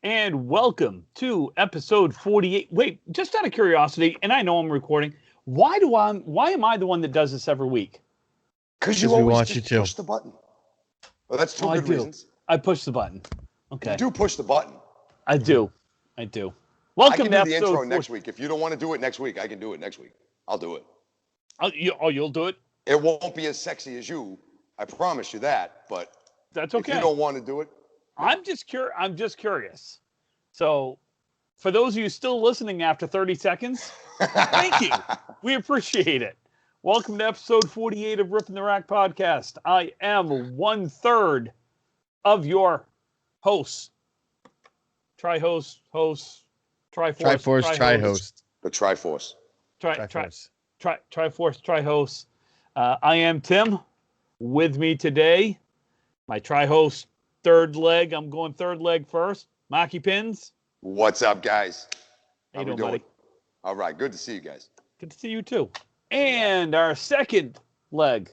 and welcome to episode 48. Wait, just out of curiosity, and I know I'm recording. Why am I the one that does this every week? Because you always just push the button. Well, that's two good reasons. I push the button. Okay. You do push the button. I do. Welcome to the intro next week. If you don't want to do it next week, I can do it next week. I'll do it. You'll do it? It won't be as sexy as you. I promise you that. But that's okay. If you don't want to do it, I'm just curious. So, for those of you still listening after 30 seconds, thank you. We appreciate it. Welcome to episode 48 of Ripping the Rack podcast. I am 1/3 of your hosts. Tri-host. The Triforce. Triforce, Tri-host. I am Tim. With me today, my Tri-host third leg. I'm going third leg first. Maki Pins. What's up, guys? How you doing, buddy? All right. Good to see you guys. Good to see you, too. And our second leg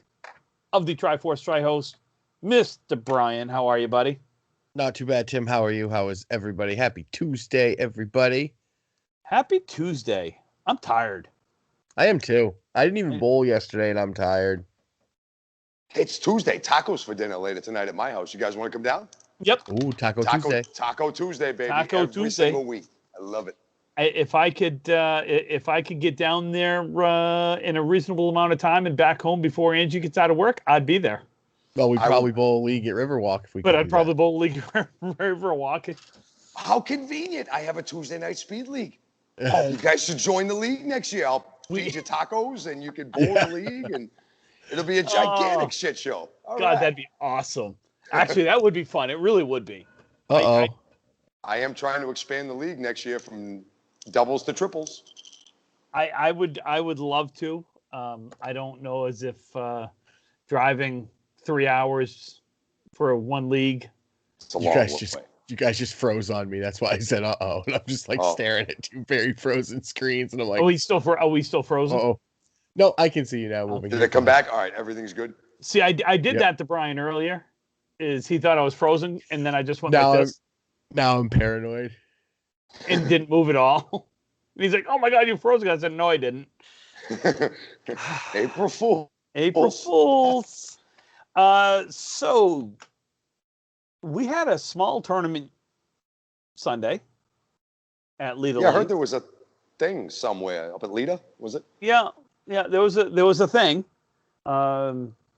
of the Triforce Tri-host, Mr. Brian. How are you, buddy? Not too bad, Tim. How are you? How is everybody? Happy Tuesday, everybody. Happy Tuesday. I'm tired. I am, too. I didn't even bowl yesterday, and I'm tired. It's Tuesday. Tacos for dinner later tonight at my house. You guys want to come down? Yep. Ooh, Taco Tuesday. Taco Tuesday, baby. Every single week. I love it. If I could get down there in a reasonable amount of time and back home before Angie gets out of work, I'd be there. Well, we'd probably bowl a league at Riverwalk if we could. But I'd probably bowl a league at Riverwalk. How convenient. I have a Tuesday night speed league. Oh, you guys should join the league next year. I'll feed you tacos and you can bowl the league and it'll be a gigantic shit show. All right. That'd be awesome. Actually, that would be fun. It really would be. Uh-oh. I am trying to expand the league next year from doubles to triples. I would love to. I don't know as if driving 3 hours for one league. It's a long way. You guys just froze on me. That's why I said uh-oh. And I'm just staring at two very frozen screens. And I'm like, are we still frozen? Uh-oh. No, I can see you now moving. Did it come back? All right, everything's good. See, I did that to Brian earlier. He thought I was frozen, and then I just went like this. Now I'm paranoid. And didn't move at all. And he's like, "Oh my God, you frozen!" I said, "No, I didn't." April Fools. April Fools. So we had a small tournament Sunday at Lita. Yeah, I heard there was a thing somewhere up at Lita. Was it? Yeah. There was a thing.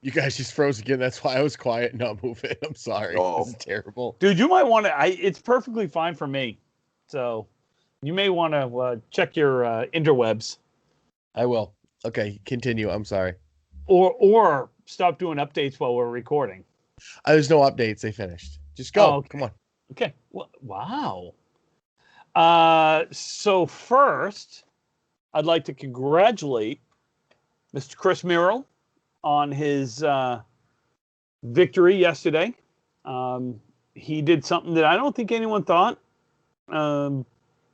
You guys just froze again. That's why I was quiet and not moving. I'm sorry. This is terrible. Dude, you might want to. It's perfectly fine for me. So you may want to check your interwebs. I will. Okay, continue. I'm sorry. Or stop doing updates while we're recording. There's no updates. They finished. Just go. Oh, okay. Come on. Okay. Wow. So first, I'd like to congratulate Mr. Chris Merrill on his victory yesterday. He did something that I don't think anyone thought, and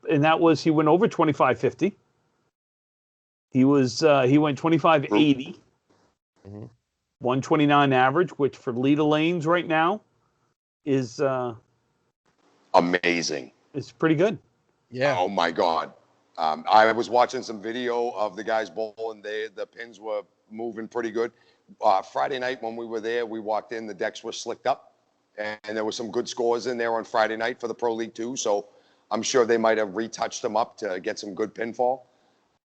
that was he went over 25.50. He went 25.80, 129 average, which for Lita lanes right now is amazing. It's pretty good. Yeah. Oh my God. I was watching some video of the guys bowling. The pins were moving pretty good. Friday night when we were there, we walked in, the decks were slicked up, and there were some good scores in there on Friday night for the Pro League too. So I'm sure they might have retouched them up to get some good pinfall.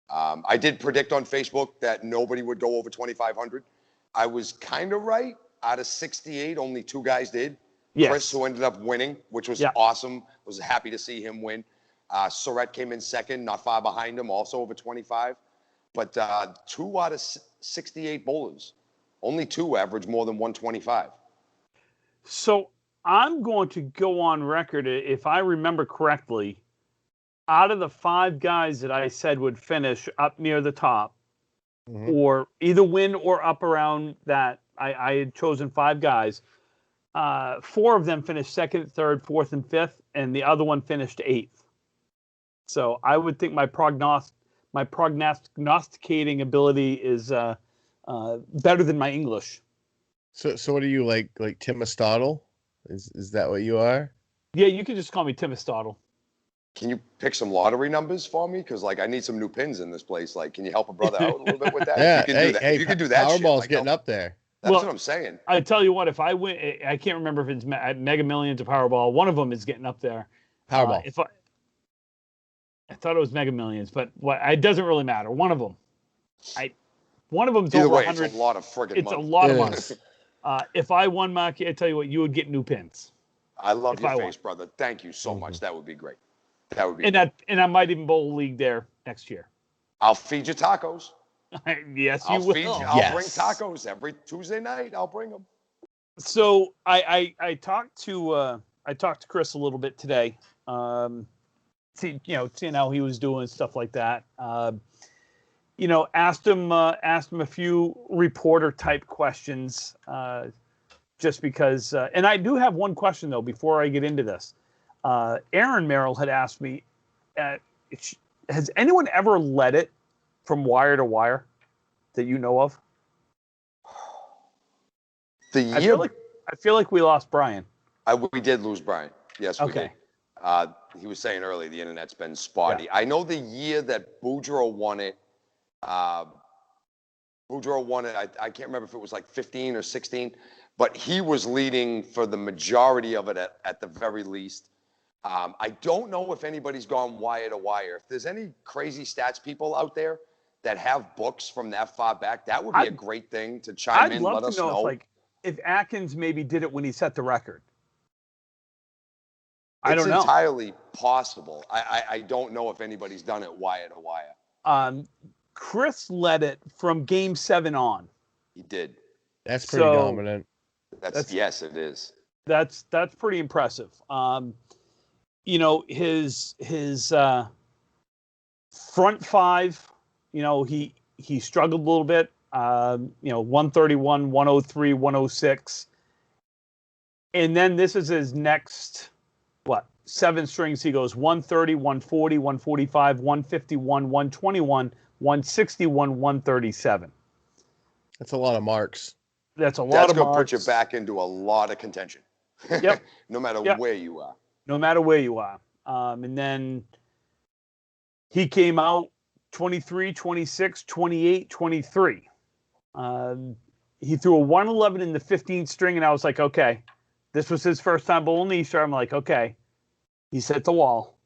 I did predict on Facebook that nobody would go over 2,500. I was kind of right. Out of 68, only two guys did. Yes. Chris, who ended up winning, which was awesome. Was happy to see him win. Surratt came in second, not far behind him, also over 25. But 2 out of 68 bowlers, only 2 average more than 125. So I'm going to go on record, if I remember correctly, out of the 5 guys that I said would finish up near the top, or either win or up around that, I had chosen 5 guys. 4 of them finished second, third, fourth, and fifth, and the other one finished 8th. So I would think my prognosticating ability is better than my English. So what are you like Tim Aristotle? Is that what you are? Yeah, you can just call me Tim Aristotle. Can you pick some lottery numbers for me? Because like I need some new pins in this place. Like, can you help a brother out a little bit with that? Yeah, if you can do that. If you can do that, Powerball's shit, getting up there. That's what I'm saying. I tell you what, if I win, I can't remember if it's Mega Millions or Powerball. One of them is getting up there. Powerball. I thought it was Mega Millions, but it doesn't really matter. One of them. One of them's Either over way, 100. it's a lot of friggin' money. It's a lot of money. If I won, Mark, I tell you what, you would get new pins. I love your face, brother. Thank you so much. That would be great. That would be. And I might even bowl a league there next year. I'll feed you tacos. Yes, you will. I'll bring tacos every Tuesday night. I'll bring them. So I talked to Chris a little bit today. Seeing how he was doing stuff like that. Asked him a few reporter type questions, just because. And I do have one question though before I get into this. Aaron Merrill had asked me, has anyone ever led it from wire to wire that you know of? I feel like we lost Brian. We did lose Brian. Yes, we did. He was saying earlier the internet's been spotty. Yeah. I know the year that Boudreaux won it. I can't remember if it was like 15 or 16, but he was leading for the majority of it at the very least. I don't know if anybody's gone wire to wire. If there's any crazy stats people out there that have books from that far back, that would be a great thing to chime in. Let us know. I'd love to know if Atkins maybe did it when he set the record. I don't know. It's entirely possible. I don't know if anybody's done it wire to wire. Chris led it from Game 7 on. He did. That's pretty dominant. Yes, it is. That's pretty impressive. His front five, he struggled a little bit. 131, 103, 106. And then this is his next 7 strings. He goes 130, 140, 145, 151, 121, 161, 137. That's a lot of marks. That's going to put you back into a lot of contention. Yep. No matter where you are. No matter where you are. And then he came out 23, 26, 28, 23. He threw a 111 in the 15th string, and I was like, okay. This was his first time bowling the Easter. I'm like, okay. He's hit the wall.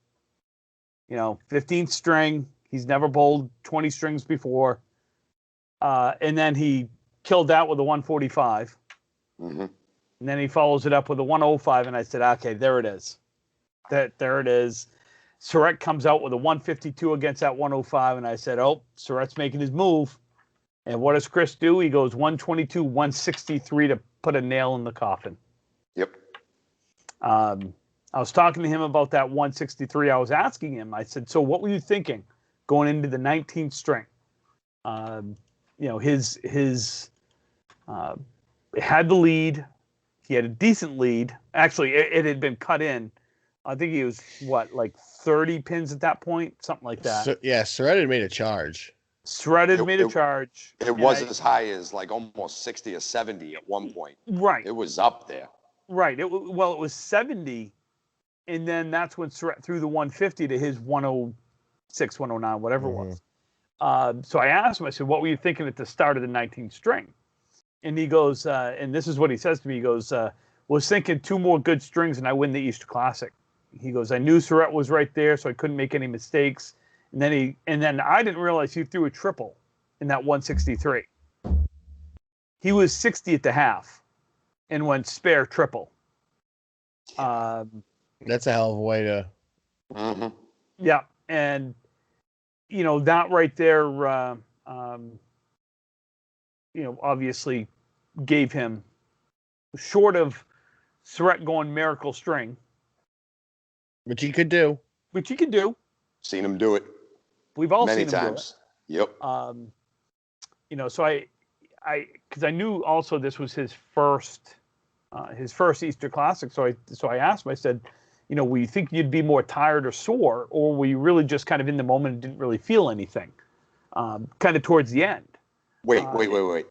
15th string. He's never bowled 20 strings before. And then he killed that with a 145. Mm-hmm. And then he follows it up with a 105. And I said, okay, there it is. There it is. Surratt comes out with a 152 against that 105. And I said, oh, Surratt's making his move. And what does Chris do? He goes 122, 163 to put a nail in the coffin. Yep. I was talking to him about that 163. I was asking him, I said, so what were you thinking going into the 19th string? His had the lead. He had a decent lead. Actually, it had been cut in. I think he was, 30 pins at that point? Something like that. Surratt had made a charge. Surratt had made a charge. It was as high as almost 60 or 70 at one point. Right. It was up there. Right. It was 70, and then that's when Surratt threw the 150 to his 106, 109, whatever it was. So I asked him, I said, what were you thinking at the start of the 19th string? And he goes, and this is what he says to me, he goes, was thinking 2 more good strings and I win the Easter Classic. He goes, I knew Surratt was right there, so I couldn't make any mistakes. And then I didn't realize he threw a triple in that 163. He was 60 at the half and went spare triple. That's a hell of a way to. Mm-hmm. Yeah, and that right there, obviously gave him, short of Surratt going miracle string, which he could do. Seen him do it. We've all many seen him times. Do it. Yep. So I because I knew also this was his first Easter Classic. So I asked him, I said, will you think you'd be more tired or sore, or were you really just kind of in the moment and didn't really feel anything? Kind of towards the end. Wait.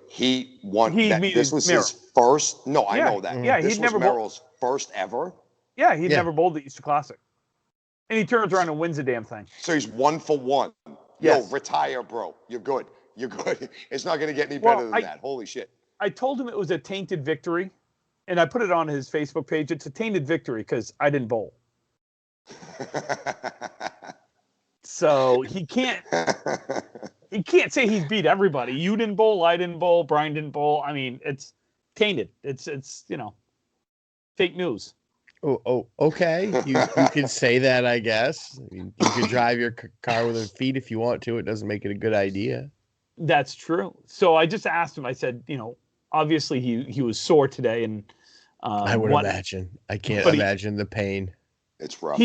He won. This was his first. No, I know that. Yeah, this was Merrill's first ever. Yeah, he never bowled the Easter Classic. And he turns around and wins the damn thing. So he's 1 for 1. Yes. Yo, retire, bro. You're good. You're good. It's not going to get any better than that. Holy shit. I told him it was a tainted victory, and I put it on his Facebook page. It's a tainted victory because I didn't bowl. So he can't say he's beat everybody. You didn't bowl, I didn't bowl, Brian didn't bowl. I mean, it's tainted. It's fake news. Oh, okay. You can say that, I guess. I mean, you can drive your car with your feet if you want to. It doesn't make it a good idea. That's true. So I just asked him. I said, obviously he was sore today, and I would imagine. I can't imagine the pain. It's rough.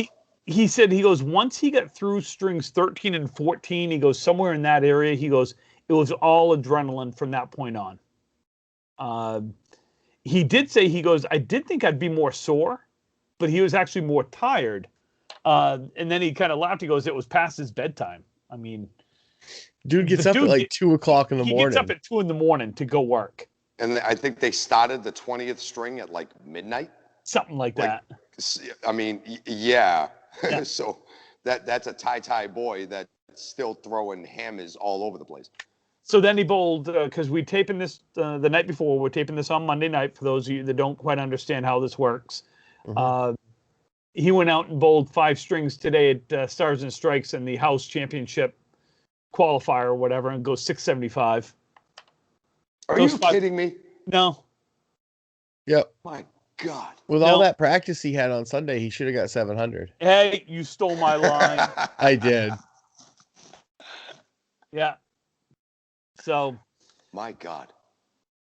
He said, he goes, once he got through strings 13 and 14, he goes, somewhere in that area, he goes, it was all adrenaline from that point on. He did say, he goes, I did think I'd be more sore, but he was actually more tired. And then he kind of laughed. He goes, it was past his bedtime. I mean, dude gets up at like 2 o'clock in the morning. He gets up at 2 a.m. to go work. And I think they started the 20th string at like midnight. Something like that. I mean, yeah. So that's a tie boy that's still throwing hammers all over the place. So then he bowled, because we taping this the night before. We're taping this on Monday night for those of you that don't quite understand how this works. Mm-hmm. He went out and bowled 5 strings today at Stars and Strikes in the House Championship qualifier or whatever, and goes 675. Are you kidding me? No. Yep. My God. With all that practice he had on Sunday, he should have got 700. Hey, you stole my line. I did. Yeah. So. My God.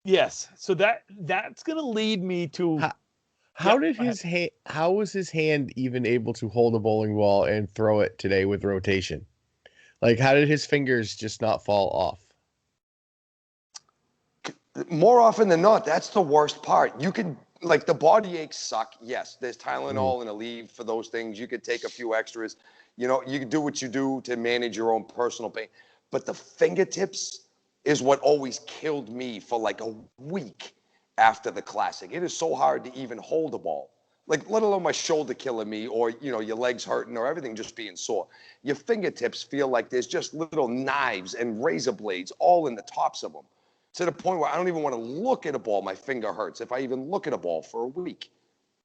Yes. So that's going to lead me to. How was his hand even able to hold a bowling ball and throw it today with rotation? Like, how did his fingers just not fall off? More often than not, that's the worst part. You can, like, the body aches suck. Yes, there's Tylenol and Aleve for those things. You could take a few extras. You can do what you do to manage your own personal pain. But the fingertips is what always killed me for like a week after the Classic. It is so hard to even hold a ball. Like, let alone my shoulder killing me or, your legs hurting or everything just being sore. Your fingertips feel like there's just little knives and razor blades all in the tops of them. To the point where I don't even want to look at a ball. My finger hurts if I even look at a ball for a week.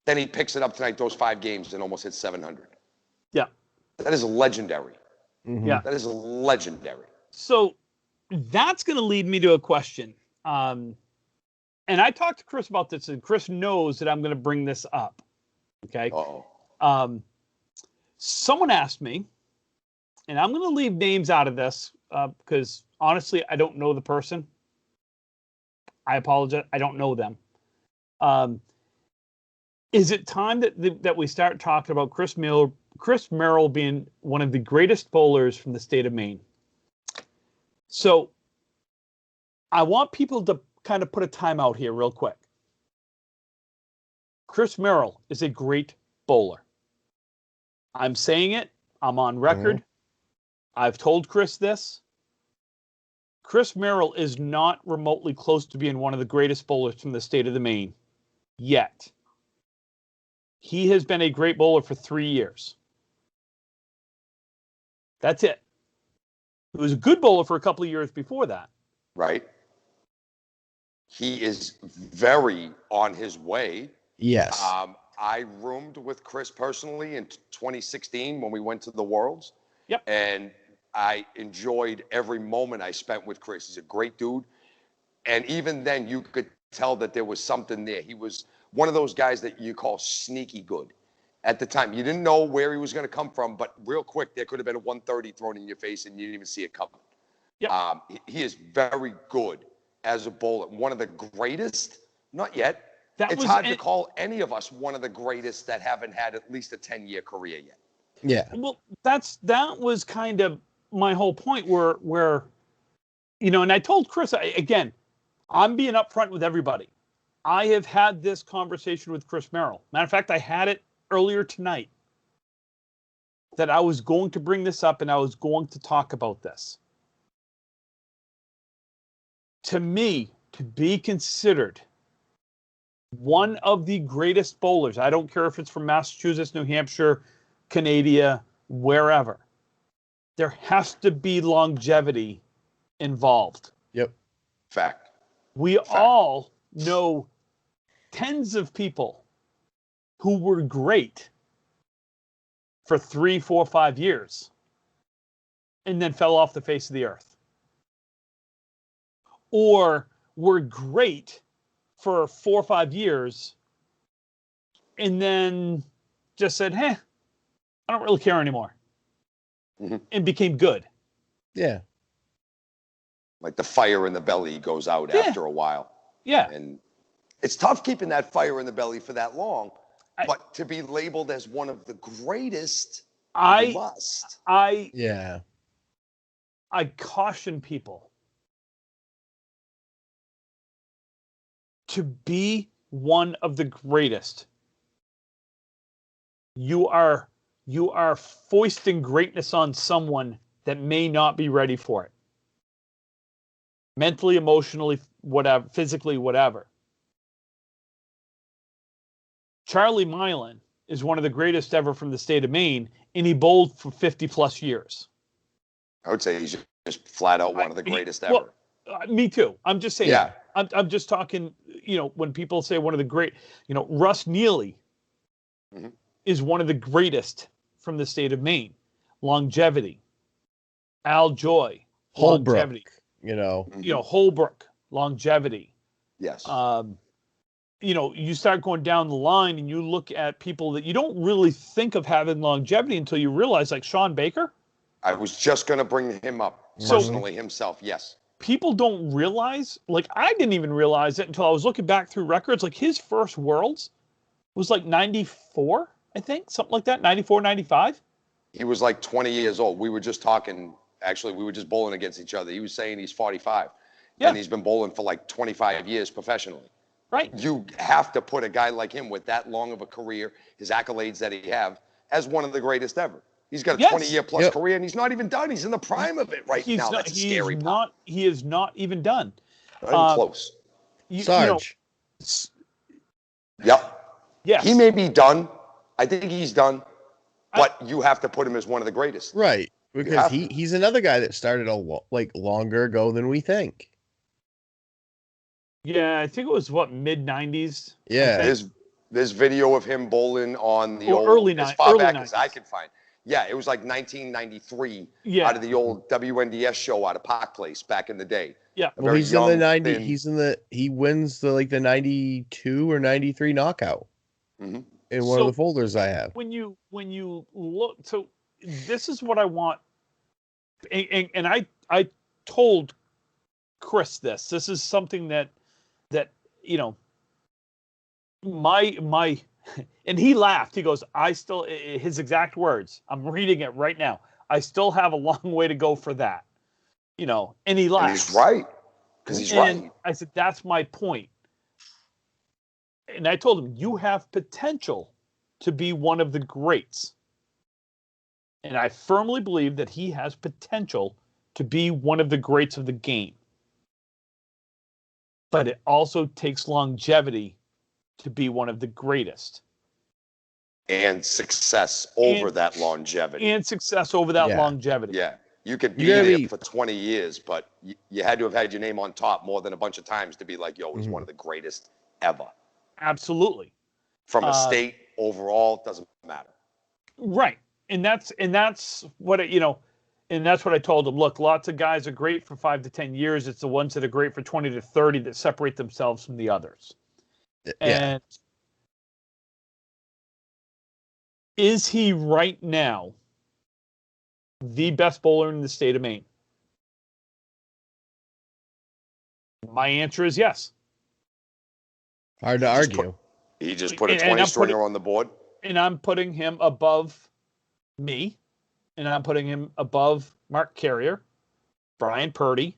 Then he picks it up tonight, those 5 games, and almost hits 700. Yeah. That is legendary. Mm-hmm. Yeah. That is legendary. So that's going to lead me to a question. And I talked to Chris about this, and Chris knows that I'm going to bring this up. Okay. Uh-oh. Someone asked me, and I'm going to leave names out of this because honestly, I don't know the person. I apologize. I don't know them. Is it time that we start talking about Chris Merrill being one of the greatest bowlers from the state of Maine? So I want people to kind of put a timeout here real quick. Chris Merrill is a great bowler. I'm saying it. I'm on record. Mm-hmm. I've told Chris this. Chris Merrill is not remotely close to being one of the greatest bowlers from the state of the Maine yet. He has been a great bowler for 3 years. That's it. He was a good bowler for a couple of years before that. Right. He is very on his way. Yes. I roomed with Chris personally in 2016 when we went to the Worlds. Yep. And I enjoyed every moment I spent with Chris. He's a great dude. And even then, you could tell that there was something there. He was one of those guys that you call sneaky good. At the time, you didn't know where he was going to come from, but real quick, there could have been a 130 thrown in your face and you didn't even see it coming. Yep. He is very good as a bowler. One of the greatest, not yet. It's hard to call any of us one of the greatest that haven't had at least a 10-year career yet. Yeah. Well, that was kind of my whole point where and I told Chris, again, I'm being upfront with everybody. I have had this conversation with Chris Merrill. Matter of fact, I had it earlier tonight that I was going to bring this up and I was going to talk about this. To me, to be considered one of the greatest bowlers, I don't care if it's from Massachusetts, New Hampshire, Canada, wherever, there has to be longevity involved. Yep. Fact. We all know tens of people who were great for 3, 4, 5 years and then fell off the face of the earth. Or were great for 4 or 5 years and then just said, I don't really care anymore. Mm-hmm. And became good. Yeah. Like the fire in the belly goes out after a while. Yeah. And it's tough keeping that fire in the belly for that long. But to be labeled as one of the greatest, you must. I caution people to be one of the greatest. You are foisting greatness on someone that may not be ready for it. Mentally, emotionally, whatever, physically, whatever. Charlie Milan is one of the greatest ever from the state of Maine, and he bowled for 50 plus years. I would say he's just flat out one of the greatest ever. Me too. I'm just saying. Yeah. I'm just talking, when people say one of the great, Russ Neely is one of the greatest from the state of Maine. Longevity. Al Joy. Holbrook. Longevity. Holbrook. Longevity. Yes. You start going down the line and you look at people that you don't really think of having longevity until you realize, like Sean Baker. I was just going to bring him up personally himself. Yes. People don't realize, like I didn't even realize it until I was looking back through records. Like his first Worlds was like 94, I think, something like that, 94, 95. He was like 20 years old. We were just talking, actually, we were just bowling against each other. He was saying he's 45. Yeah. And he's been bowling for like 25 years professionally. Right. You have to put a guy like him with that long of a career, his accolades that he have, as one of the greatest ever. He's got a 20-year plus career, and he's not even done. He's in the prime of it right now. That's a scary part. He is not even done. Not even close. Sarge. Yep. Yes. He may be done. I think he's done. But you have to put him as one of the greatest. Right. Because he's another guy that started longer ago than we think. Yeah, I think it was mid-90s. Yeah. There's video of him bowling on the old, early as far back 90s. as I could find. Yeah, it was like 1993 out of the old WNDS show out of Park Place back in the day. Yeah. Well, he's in the 90. He wins the 92 or 93 knockout. Mm-hmm. In one of the folders I have. When you look, so this is what I want, and I told Chris this. This is something that my and he laughed. He goes, his exact words, I'm reading it right now. I still have a long way to go for that. And he laughed. And he's right. Because he's right. I said, that's my point. And I told him, you have potential to be one of the greats. And I firmly believe that he has potential to be one of the greats of the game. But it also takes longevity to be one of the greatest. And success over that longevity. And success over that longevity. Yeah. You could be there for 20 years, but you had to have had your name on top more than a bunch of times to be like, he's one of the greatest ever. Absolutely. From a state overall, doesn't matter. Right. And that's what and that's what I told him. Look, lots of guys are great for 5 to 10 years. It's the ones that are great for 20 to 30 that separate themselves from the others. Yeah. And is he right now the best bowler in the state of Maine? My answer is yes. Hard to argue. He just put a 20-stringer on the board. And I'm putting him above me. And I'm putting him above Mark Carrier, Brian Purdy,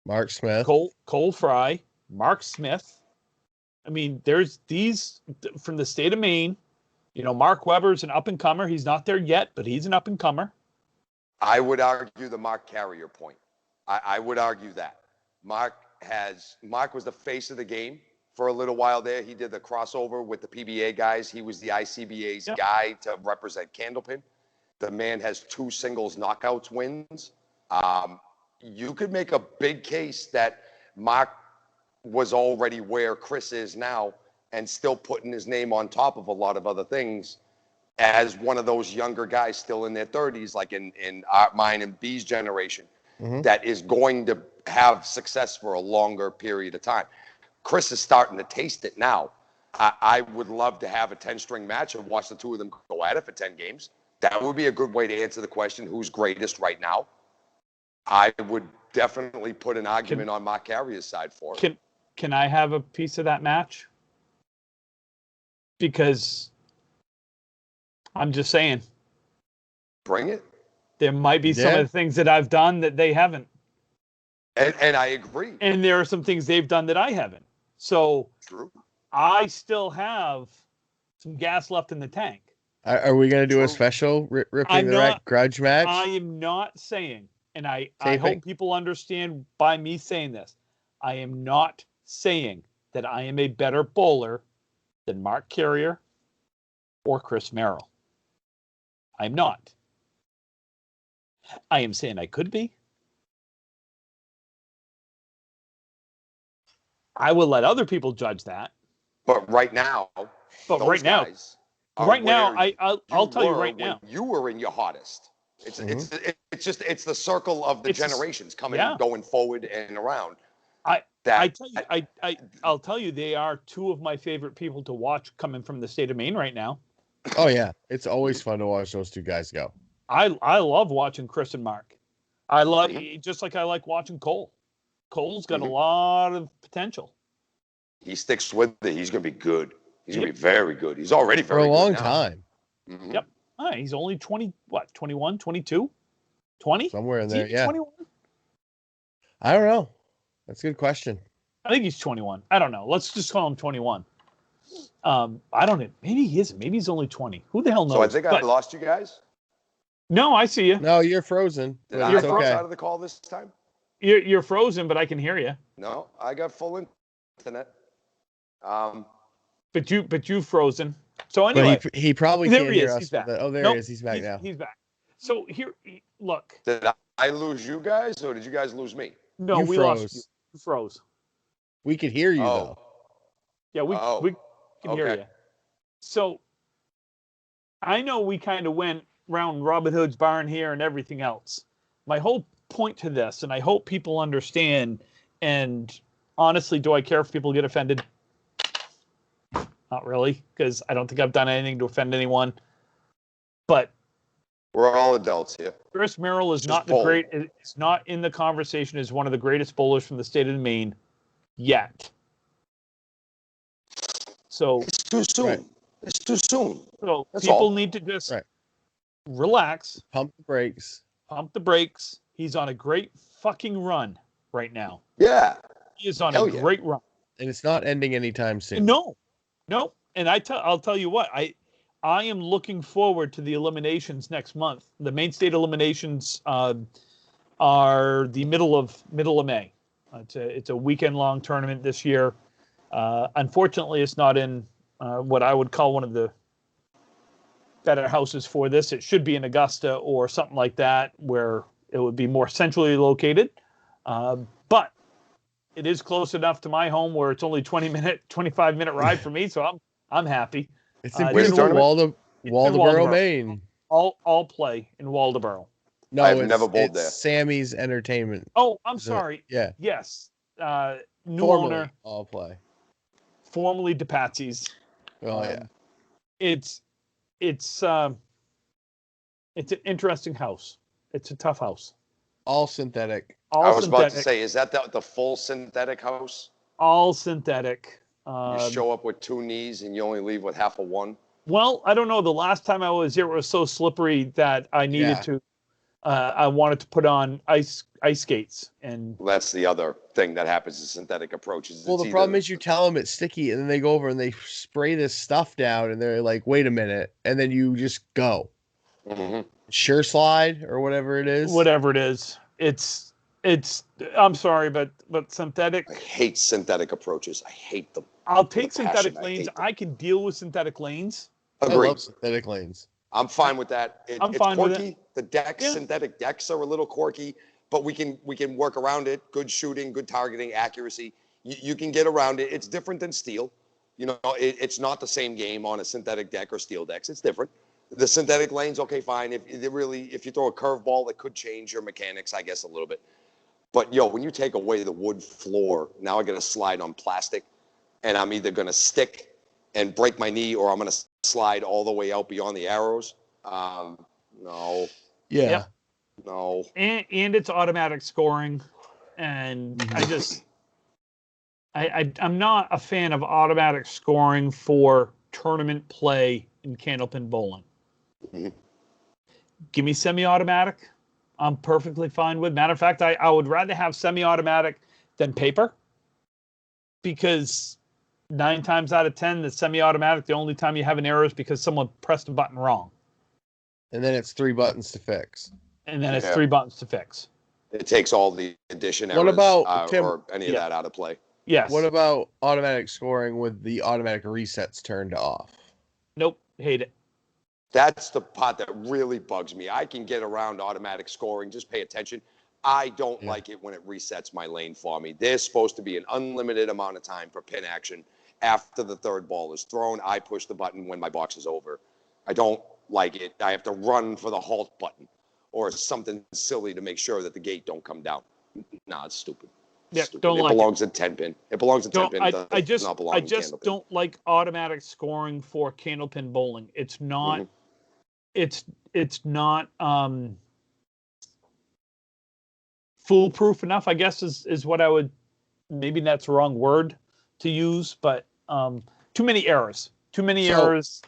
Mark Smith, Cole Fry, Mark Smith. I mean, there's these from the state of Maine. Mark Weber's an up-and-comer. He's not there yet, but he's an up-and-comer. I would argue the Mark Carrier point. I would argue that. Mark was the face of the game for a little while there. He did the crossover with the PBA guys. He was the ICBA's guy to represent Candlepin. The man has 2 singles knockouts wins. You could make a big case that Mark was already where Chris is now and still putting his name on top of a lot of other things as one of those younger guys still in their 30s, like in mine and B's generation, that is going to have success for a longer period of time. Chris is starting to taste it now. I would love to have a 10-string match and watch the 2 of them go at it for 10 games. That would be a good way to answer the question, who's greatest right now. I would definitely put an argument on Mark Carrier's side for it. Can I have a piece of that match? Because I'm just saying. Bring it. There might be some of the things that I've done that they haven't. And I agree. And there are some things they've done that I haven't. So True. I still have some gas left in the tank. Are we going to do a special ripping the rack grudge match? I am not saying, and I hope people understand by me saying this, I am not saying that I am a better bowler than Mark Carrier or Chris Merrill. I'm not. I am saying I could be. I will let other people judge that. But right now, I'll tell you right now, you were in your hottest. It's the circle of the generations coming and going forward and around. I'll tell you, they are 2 of my favorite people to watch coming from the state of Maine right now. Oh yeah, it's always fun to watch those 2 guys go. I love watching Chris and Mark. Just like I like watching Cole. Cole's got a lot of potential. He sticks with it. He's going to be good. He's going to be very good. He's already very good for a long now. time. Yep. He's only 21, 22, 20? Somewhere in there, 21? I don't know. That's a good question. I think he's 21. I don't know. Let's just call him 21. I don't know. Maybe he isn't. Maybe he's only 20. Who the hell knows? So I think I lost you guys. No, I see you. No, you're frozen. Did I drop out of the call this time? You're frozen, but I can hear you. No, I got full internet. But you frozen. So anyway, but he probably can't hear us. He's back. Oh, there he is. He's back now. He's back. So here, look. Did I lose you guys, or did you guys lose me? No, we lost you. You froze. We could hear you though. Yeah, we can hear you. So I know we kind of went round Robin Hood's barn here and everything else. My whole point to this, and I hope people understand, and honestly, do I care if people get offended? Not really, because I don't think I've done anything to offend anyone. But we're all adults here. Chris Merrill is not it's not in the conversation as one of the greatest bowlers from the state of Maine yet. So it's too soon. Right. It's too soon. So people need to just relax. Pump the brakes. Pump the brakes. He's on a great fucking run right now. Yeah. He is on a great run. And it's not ending anytime soon. No. And I'll tell you what, I am looking forward to the eliminations next month. The Maine State eliminations are the middle of May. It's a weekend long tournament this year. Unfortunately, it's not in what I would call one of the better houses for this. It should be in Augusta or something like that, where it would be more centrally located. But it is close enough to my home where it's only 25-minute ride for me, so I'm happy. It's in beautiful Waldoboro, Maine. All play in Waldoboro. No, I've never bowled there. Sammy's Entertainment. Oh, I'm sorry. Yeah. Yes. New formerly, owner. All play. Formerly DePatsy's. Oh yeah. It's an interesting house. It's a tough house. All synthetic. I was about to say, is that the full synthetic house? All synthetic. You show up with 2 knees and you only leave with half of one? Well, I don't know. The last time I was here, it was so slippery that I needed to. I wanted to put on ice skates, and that's the other thing that happens to synthetic approaches. Well, the problem is you tell them it's sticky, and then they go over and they spray this stuff down, and they're like, "Wait a minute," and then you just go. Sure slide or whatever it is. Whatever it is, it's It's. I'm sorry, but synthetic. I hate synthetic approaches. I hate them. I'll take With a passion, synthetic I lanes. hate them. I can deal with synthetic lanes. I Agreed. love synthetic lanes. I'm fine with that. I'm It's fine with it. quirky. The decks, Yeah. synthetic decks are a little quirky, but we can work around it. Good shooting, good targeting, accuracy. You can get around it. It's different than steel. You know, it's not the same game on a synthetic deck or steel decks. It's different. The synthetic lanes, okay, fine. If you throw a curveball, it could change your mechanics, I guess, a little bit. But when you take away the wood floor, now I got to slide on plastic, and I'm either going to stick and break my knee, or I'm going to slide all the way out beyond the arrows. No, Yeah. Yep. no. And it's automatic scoring, and I just I'm not a fan of automatic scoring for tournament play in candlepin bowling. Mhm. Give me semi-automatic. I'm perfectly fine with. Matter of fact, I would rather have semi-automatic than paper, because 9 times out of 10, the semi-automatic, the only time you have an error is because someone pressed a button wrong, And then it's 3 buttons to fix. and then it's Yeah. 3 buttons to fix. It takes all the addition What errors about, Tim, or any of that out of play. Yes. What about automatic scoring with the automatic resets turned off? Nope. Hate it. That's the part that really bugs me. I can get around automatic scoring. Just pay attention. I don't like it when it resets my lane for me. There's supposed to be an unlimited amount of time for pin action. After the third ball is thrown, I push the button when my box is over. I don't like it. I have to run for the halt button or something silly to make sure that the gate don't come down. Nah, it's stupid. Yeah, Stupid. don't It like it. belongs in 10 pin. It belongs in 10 pin. I just not belong I in just candlepin. don't like automatic scoring for candlepin bowling. It's not Mhm. it's not foolproof enough, I guess is what I would, maybe that's the wrong word to use, but too many errors. Too many errors.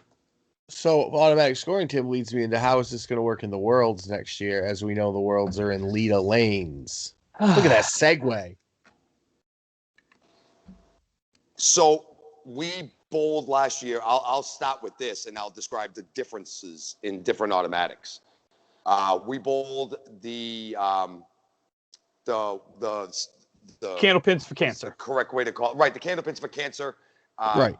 So automatic scoring, Tim, leads me into how is this going to work in the Worlds next year? As we know, the Worlds are in Lita lanes. Look at that segue. So we bowled last year. I'll start with this, and I'll describe the differences in different automatics. We bowled the Candlepins for cancer. correct way to call it. Right, the Candlepins for Cancer. Right.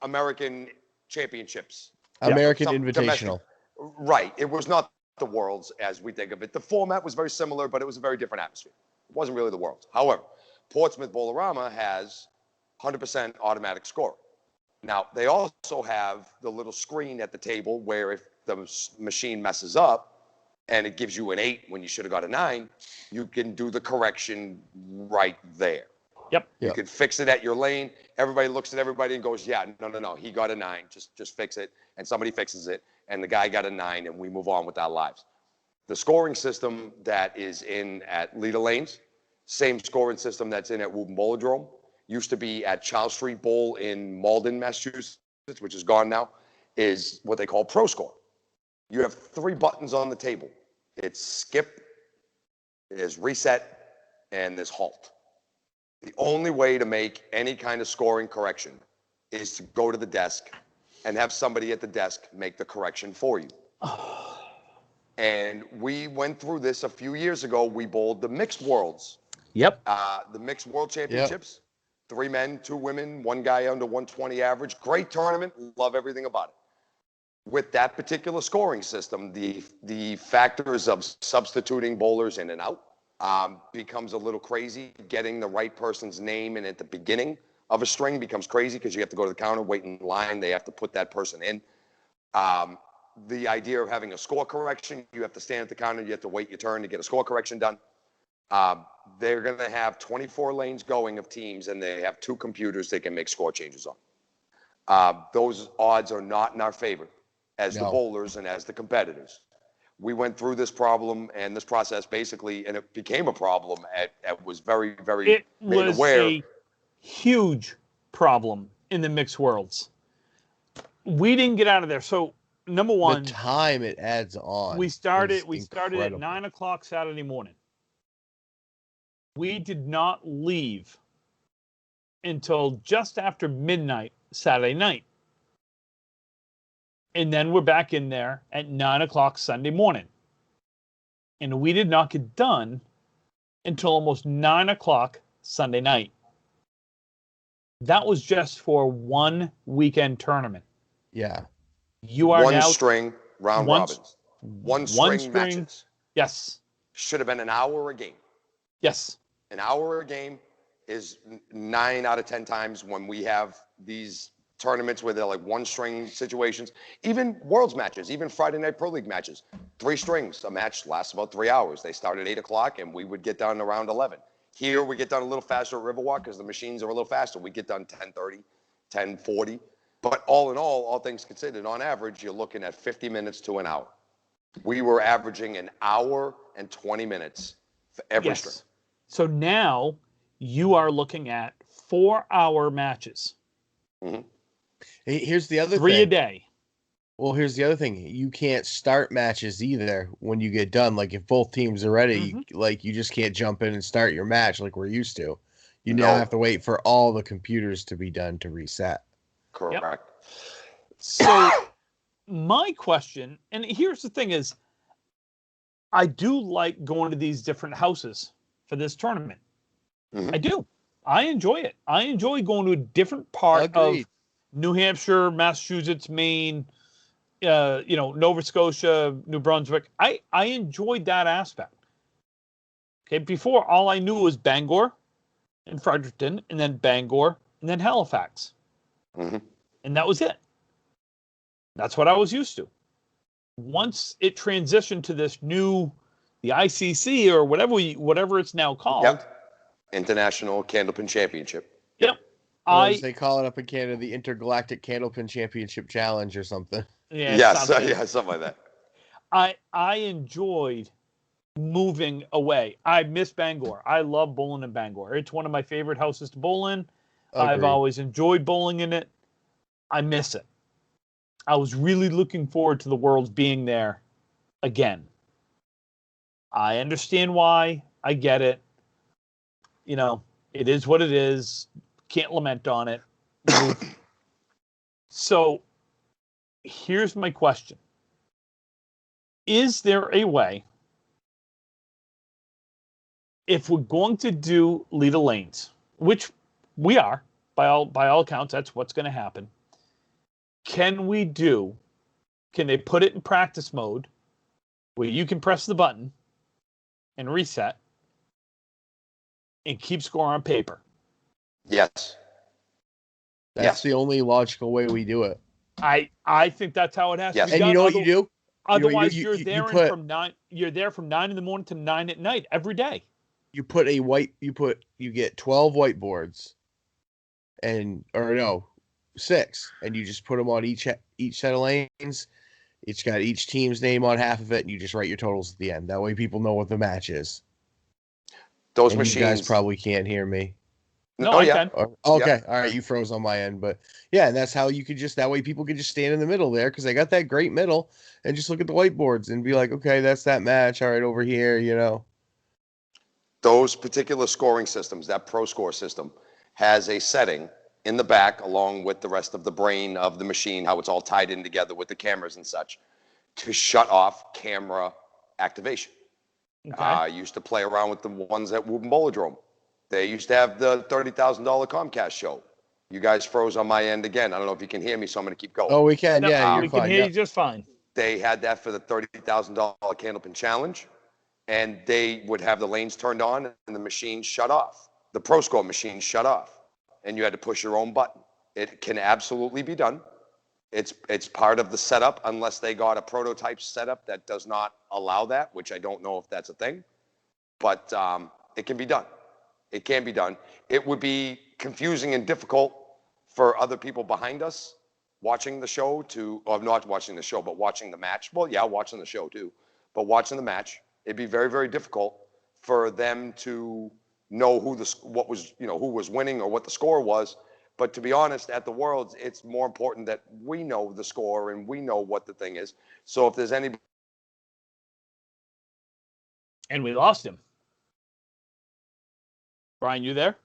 American Championships. American Some Invitational. domestic- Right. It was not the Worlds as we think of it. The format was very similar, but it was a very different atmosphere. It wasn't really the Worlds. However, Portsmouth Bowlerama has 100% automatic scoring. Now, they also have the little screen at the table where if the machine messes up and it gives you an 8 when you should have got a 9, you can do the correction right there. Yep. You can fix it at your lane. Everybody looks at everybody and goes, yeah, no. He got a 9. Just fix it. And somebody fixes it. And the guy got a 9, and we move on with our lives. The scoring system that is in at Lita Lanes, same scoring system that's in at Woburn Bowlerdrome, used to be at Charles Street Bowl in Malden, Massachusetts, which is gone now, is what they call Pro Score. You have 3 buttons on the table. It's skip, there's reset, and there's halt. The only way to make any kind of scoring correction is to go to the desk and have somebody at the desk make the correction for you. And we went through this a few years ago. We bowled the Mixed Worlds. Yep. The Mixed World Championships. 3 men, 2 women, 1 guy under 120 average. Great tournament. Love everything about it. With that particular scoring system, the factors of substituting bowlers in and out becomes a little crazy. Getting the right person's name in at the beginning of a string becomes crazy because you have to go to the counter, wait in line. They have to put that person in. The idea of having a score correction, you have to stand at the counter, you have to wait your turn to get a score correction done. They're going to have 24 lanes going of teams, and they have 2 computers they can make score changes on. Those odds are not in our favor as the bowlers and as the competitors. We went through this problem and this process basically, and it became a problem. It was very, very It was aware. a huge problem in the mixed worlds. We didn't get out of there. So number one, the time it adds on. we started is at incredible. 9:00 Saturday morning. We did not leave until just after midnight Saturday night. And then we're back in there at 9:00 Sunday morning. And we did not get done until almost 9 o'clock Sunday night. That was just for one weekend tournament. Yeah. You are one now string round one- robins. One string matches. Yes. Should have been an hour a game. Yes. An hour a game is 9 out of 10 times when we have these tournaments where they're like one string situations, even worlds matches, even Friday night Pro League matches, 3 strings. A match lasts about 3 hours. They start at 8 o'clock and we would get done around 11. Here we get done a little faster at Riverwalk because the machines are a little faster. We get done 10:30, 10:40. But all in all things considered, on average, you're looking at 50 minutes to an hour. We were averaging an hour and 20 minutes for every string. So now you are looking at 4-hour matches. Mm-hmm. Here's the other 3 thing. a day. Well, here's the other thing. You can't start matches either when you get done. Like if both teams are ready, like you just can't jump in and start your match like we're used to. You now have to wait for all the computers to be done to reset. Correct. Yep. So my question, and here's the thing is, I do like going to these different houses for this tournament. Mm-hmm. I do. I enjoy it. I enjoy going to a different part of New Hampshire, Massachusetts, Maine, Nova Scotia, New Brunswick. I enjoyed that aspect. Okay, before all I knew was Bangor and Fredericton, and then Bangor, and then Halifax. Mm-hmm. And that was it. That's what I was used to. Once it transitioned to this new, the ICC or whatever it's now called. Yep. International Candlepin Championship. Yep. As they call it up in Canada, the Intergalactic Candlepin Championship Challenge or something. Yeah, something like that. I enjoyed moving away. I miss Bangor. I love bowling in Bangor. It's one of my favorite houses to bowl in. Agreed. I've always enjoyed bowling in it. I miss it. I was really looking forward to the Worlds being there again. I understand why. I get it. It is what it is. Can't lament on it. So here's my question. Is there a way, if we're going to do lead the lanes, which we are, by all accounts, that's what's going to happen. Can they put it in practice mode where you can press the button and reset and keep score on paper? Yes. That's the only logical way we do it. I think that's how it has to be done. And you know what you do? Otherwise, you're there from 9 in the morning to 9 at night every day. You get 12 whiteboards, 6, and you just put them on each set of lanes. It's got each team's name on half of it, and you just write your totals at the end. That way, people know what the match is. Those machines. You guys probably can't hear me. No, I can. Okay, all right, you froze on my end, but yeah, and that's how you could that way people could just stand in the middle there because they got that great middle and just look at the whiteboards and be like, okay, that's that match. All right, over here, Those particular scoring systems, that Pro Score system, has a setting in the back along with the rest of the brain of the machine, how it's all tied in together with the cameras and such, to shut off camera activation. Okay. I used to play around with the ones at Woburn Bowlerdrome. They used to have the $30,000 Comcast show. You guys froze on my end again. I don't know if you can hear me, so I'm going to keep going. Oh, we can. Yeah, you're we fine. can hear you just fine. They had that for the $30,000 Candlepin Challenge, and they would have the lanes turned on and the machine shut off. The Pro Score machine shut off, and you had to push your own button. It can absolutely be done. It's part of the setup, unless they got a prototype setup that does not allow that, which I don't know if that's a thing. But it can be done. It can be done. It would be confusing and difficult for other people behind us watching the show or not watching the show, but watching the match. Well, yeah, watching the show too, but watching the match, it'd be very, very difficult for them to know who was winning or what the score was. But to be honest, at the Worlds, it's more important that we know the score and we know what the thing is. So if there's any. And we lost him. Brian, you there?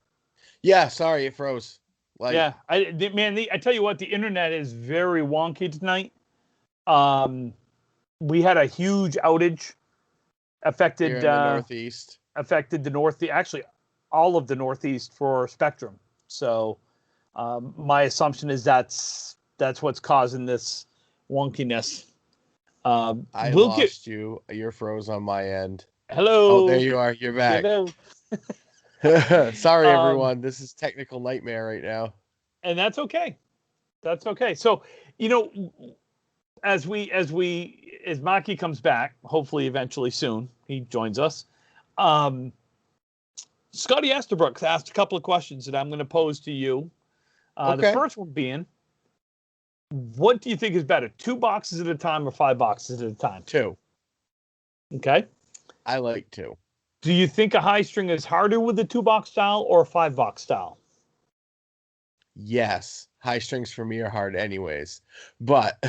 Yeah, sorry, it froze. I tell you what, the internet is very wonky tonight. We had a huge outage affected here in the Northeast. affected the Northeast, actually all of the Northeast for Spectrum. So my assumption is that's what's causing this wonkiness. I lost you. You're froze on my end. Hello. Oh, there you are. You're back. Hello. Sorry, everyone. This is technical nightmare right now. And that's okay. That's okay. So, as Maki comes back, hopefully eventually soon, he joins us. Scotty Esterbrook asked a couple of questions that I'm going to pose to you. Okay. The first one being, what do you think is better, 2 boxes at a time or 5 boxes at a time? 2. Okay. I like 2. Do you think a high string is harder with a 2-box style or a 5-box style? Yes. High strings for me are hard anyways. But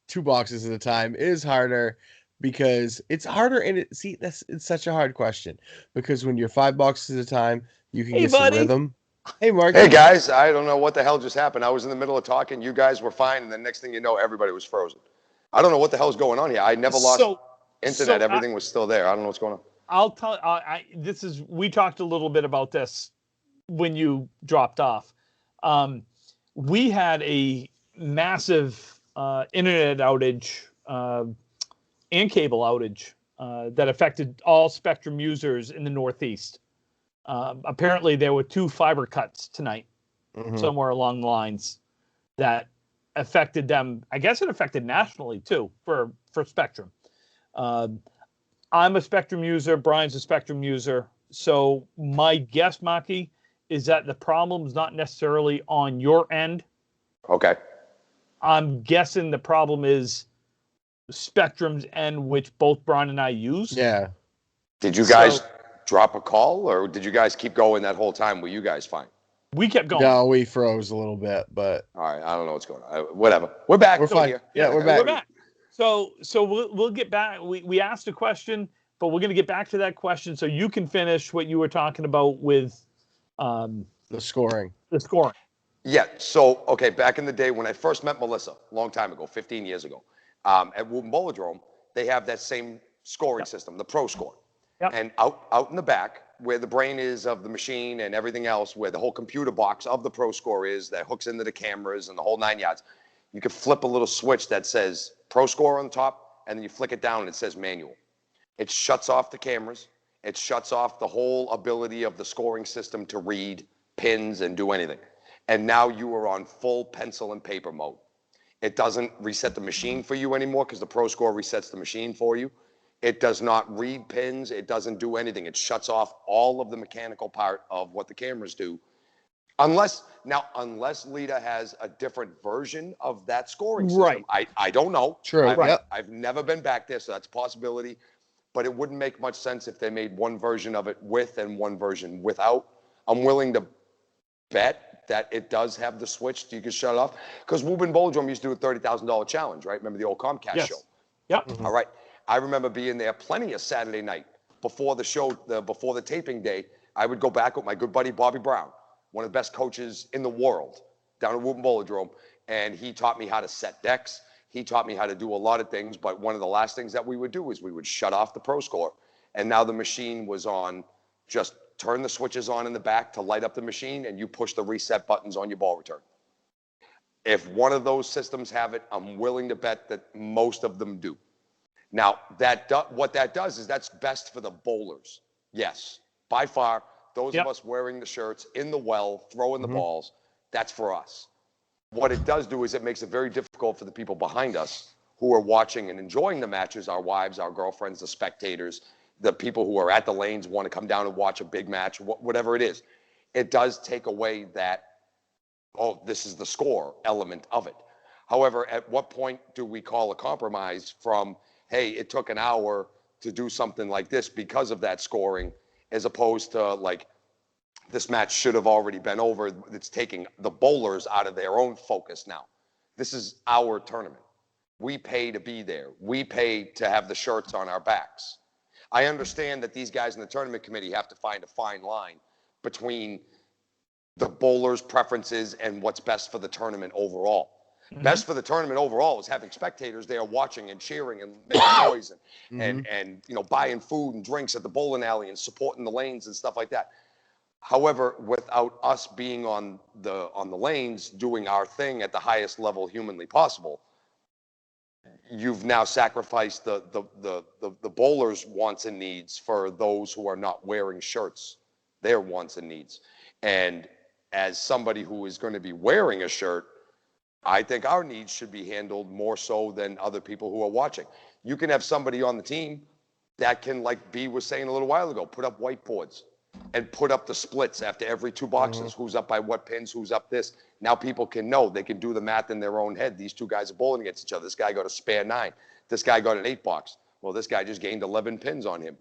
2 boxes at a time is harder because it's harder. And it's such a hard question because when you're 5 boxes at a time, you can get some rhythm. Hey, Mark. Hey, guys. I don't know what the hell just happened. I was in the middle of talking. You guys were fine. And the next thing you know, everybody was frozen. I don't know what the hell's going on here. I never lost internet. Everything was still there. I don't know what's going on. I'll tell we talked a little bit about this when you dropped off. We had a massive internet outage and cable outage that affected all Spectrum users in the Northeast. Apparently, there were 2 fiber cuts tonight, somewhere along the lines that affected them. I guess it affected nationally too for Spectrum. I'm a Spectrum user. Brian's a Spectrum user. So my guess, Maki, is that the problem's not necessarily on your end. Okay. I'm guessing the problem is Spectrum's end, which both Brian and I use. Yeah. Did you guys drop a call, or did you guys keep going that whole time? Were you guys fine? We kept going. No, we froze a little bit, but all right. I don't know what's going on. Whatever. We're back. We're fine. Yeah, we're back. We're back. So we'll get back. We asked a question, but we're going to get back to that question so you can finish what you were talking about with the scoring. The scoring. Yeah. So, okay, back in the day when I first met Melissa, a long time ago, 15 years ago, at Woburn Bolodrome, they have that same scoring system, the Pro Score. Yep. And out in the back, where the brain is of the machine and everything else, where the whole computer box of the Pro Score is that hooks into the cameras and the whole 9 yards, you could flip a little switch that says Pro Score on the top, and then you flick it down and it says manual. It shuts off the cameras. It shuts off the whole ability of the scoring system to read pins and do anything. And now you are on full pencil and paper mode. It doesn't reset the machine for you anymore because the Pro Score resets the machine for you. It does not read pins. It doesn't do anything. It shuts off all of the mechanical part of what the cameras do. Unless Lita has a different version of that scoring system. Right. I don't know. True. I've never been back there, so that's a possibility. But it wouldn't make much sense if they made one version of it with and one version without. I'm willing to bet that it does have the switch so you can shut it off. Because Woburn Bolodrome used to do a $30,000 challenge, right? Remember the old Comcast show? Yep. Mm-hmm. All right. I remember being there plenty of Saturday night before the show, before the taping day. I would go back with my good buddy Bobby Brown, one of the best coaches in the world, down at Woburn Bolodrome, and he taught me how to set decks. He taught me how to do a lot of things, but one of the last things that we would do is we would shut off the Pro Score, and now the machine was on. Just turn the switches on in the back to light up the machine, and you push the reset buttons on your ball return. If one of those systems have it, I'm willing to bet that most of them do. Now, what that does is that's best for the bowlers. Yes, by far, those of us wearing the shirts in the well, throwing the balls, that's for us. What it does do is it makes it very difficult for the people behind us who are watching and enjoying the matches, our wives, our girlfriends, the spectators, the people who are at the lanes want to come down and watch a big match, whatever it is. It does take away that, oh, this is the score element of it. However, at what point do we call a compromise from, hey, it took an hour to do something like this because of that scoring, as opposed to like, this match should have already been over. It's taking the bowlers out of their own focus now. This is our tournament. We pay to be there. We pay to have the shirts on our backs. I understand that these guys in the tournament committee have to find a fine line between the bowlers' preferences and what's best for the tournament overall. Best for the tournament overall is having spectators there watching and cheering and making noise and buying food and drinks at the bowling alley and supporting the lanes and stuff like that. However, without us being on the lanes doing our thing at the highest level humanly possible, you've now sacrificed the bowlers' wants and needs for those who are not wearing shirts, their wants and needs. And as somebody who is going to be wearing a shirt, I think our needs should be handled more so than other people who are watching. You can have somebody on the team that can, like B was saying a little while ago, put up whiteboards and put up the splits after every 2 boxes. Who's up by what pins, who's up this. Now people can know. They can do the math in their own head. These 2 guys are bowling against each other. This guy got a spare 9. This guy got an 8 box. Well, this guy just gained 11 pins on him.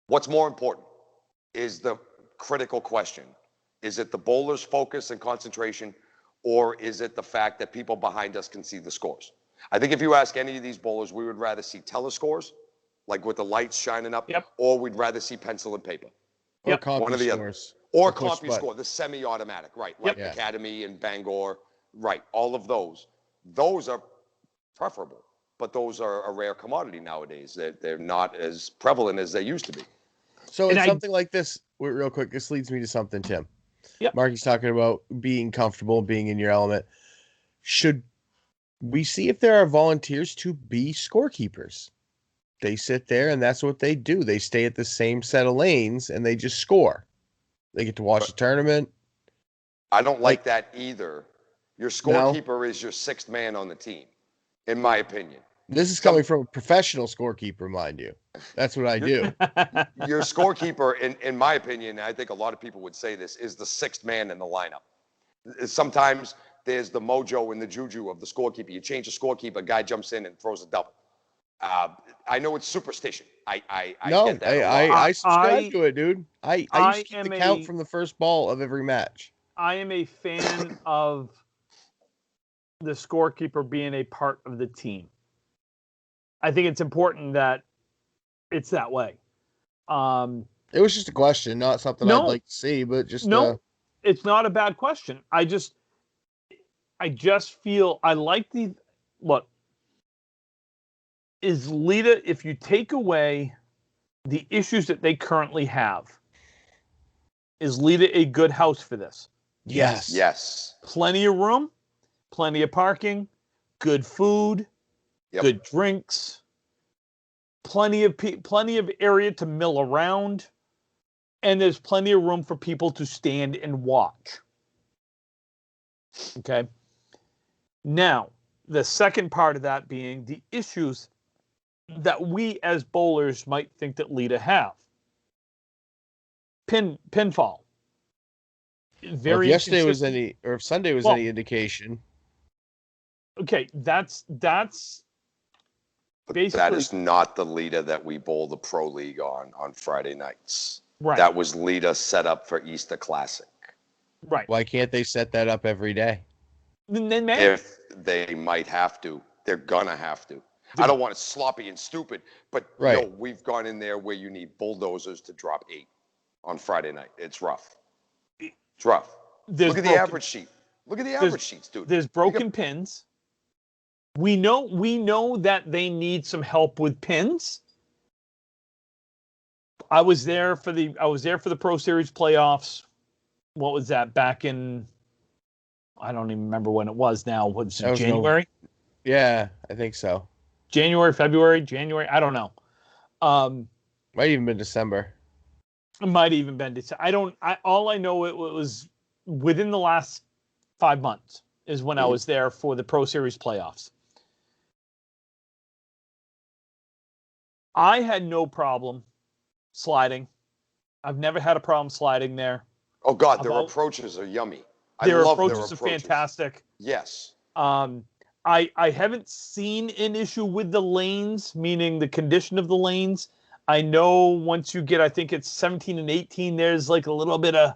What's more important is the critical question. Is it the bowler's focus and concentration, or is it the fact that people behind us can see the scores? I think if you ask any of these bowlers, we would rather see telescores, like with the lights shining up, or we'd rather see pencil and paper. Or one of the others. Or CompuScore, the semi-automatic, right? Like Academy and Bangor, right? All of those. Those are preferable, but those are a rare commodity nowadays. They're not as prevalent as they used to be. So it's something like this, real quick, this leads me to something, Tim. Marky's talking about being comfortable, being in your element. Should we see if there are volunteers to be scorekeepers? They sit there and that's what they do. They stay at the same set of lanes and they just score. They get to watch the tournament. I don't like that either. Your scorekeeper is your 6th man on the team, in my opinion. This is coming from a professional scorekeeper, mind you. That's what I do. Your scorekeeper, in my opinion, I think a lot of people would say this, is the 6th man in the lineup. Sometimes there's the mojo and the juju of the scorekeeper. You change the scorekeeper, guy jumps in and throws a double. I know it's superstition. I get that. I subscribe to it, dude. I used to keep the count from the first ball of every match. I am a fan of the scorekeeper being a part of the team. I think it's important that it's that way. It was just a question, not something I'd like to see, but just it's not a bad question. I just feel I like the look. Is Lita, if you take away the issues that they currently have, is Lita a good house for this? Yes. Yes. Plenty of room, plenty of parking, good food, good drinks, plenty of area to mill around, and there's plenty of room for people to stand and watch. Okay. Now, the second part of that being the issues that we as bowlers might think that Lita have. Pinfall. If yesterday was any, or if Sunday was any indication. Okay, that's basically. That is not the Lita that we bowl the Pro League on Friday nights. Right. That was Lita set up for Easter Classic. Right. Why can't they set that up every day? Then if they might have to, they're gonna have to. I don't want it sloppy and stupid, but we've gone in there where you need bulldozers to drop 8 on Friday night. It's rough. It's rough. Look at the average sheet. Look at the average sheets, dude. There's broken pins. We know that they need some help with pins. I was there for the Pro Series playoffs. What was that? Back in, I don't even remember when it was now. Was it January? Yeah, I think so. February, I don't know. Might even been December. It might even been December. All I know it was within the last 5 months is when I was there for the Pro Series playoffs. I had no problem sliding. I've never had a problem sliding there. Oh God, their approaches are yummy. Their approaches are fantastic. Yes. I haven't seen an issue with the lanes, meaning the condition of the lanes. I know once you get, I think it's 17 and 18, there's like a little bit of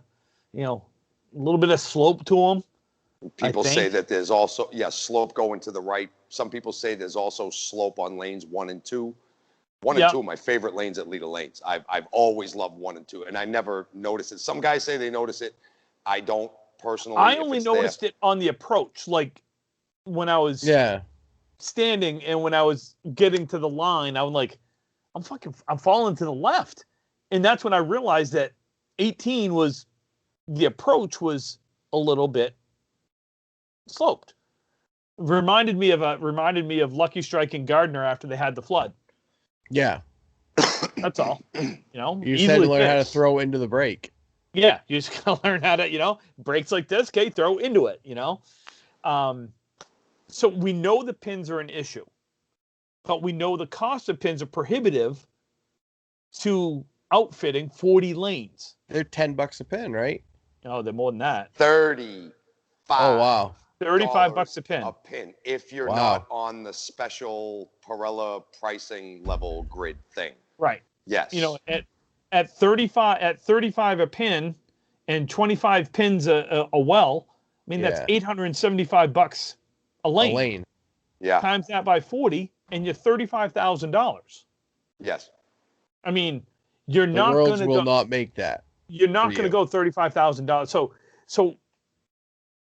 slope to them. People say that there's also, slope going to the right. Some people say there's also slope on lanes 1 and 2. 1 and 2 are my favorite lanes at Lita Lanes. I've always loved 1 and 2, and I never notice it. Some guys say they notice it. I don't personally. I only noticed it on the approach. Like when I was Yeah. standing and when I was getting to the line, I was like, I'm falling to the left. And that's when I realized that 18 was, the approach was a little bit sloped. Reminded me of Lucky Strike and Gardner after they had the flood. Yeah. That's all. You just had to learn how to throw into the break. Yeah, you just gotta learn how to, breaks like this, okay, throw into it, So we know the pins are an issue, but we know the cost of pins are prohibitive to outfitting 40 lanes. They're $10 a pin, right? No, they're more than that. 35. Oh, wow. $35 a pin. A pin, if you're not on the special Pirella pricing level grid thing. Right. Yes. At 35 a pin and 25 pins a well, I mean, that's $875 a lane. A lane. Yeah. Times that by 40 and you're $35,000. Yes. I mean, you're The not worlds going will not make that. You're not going to go $35,000. So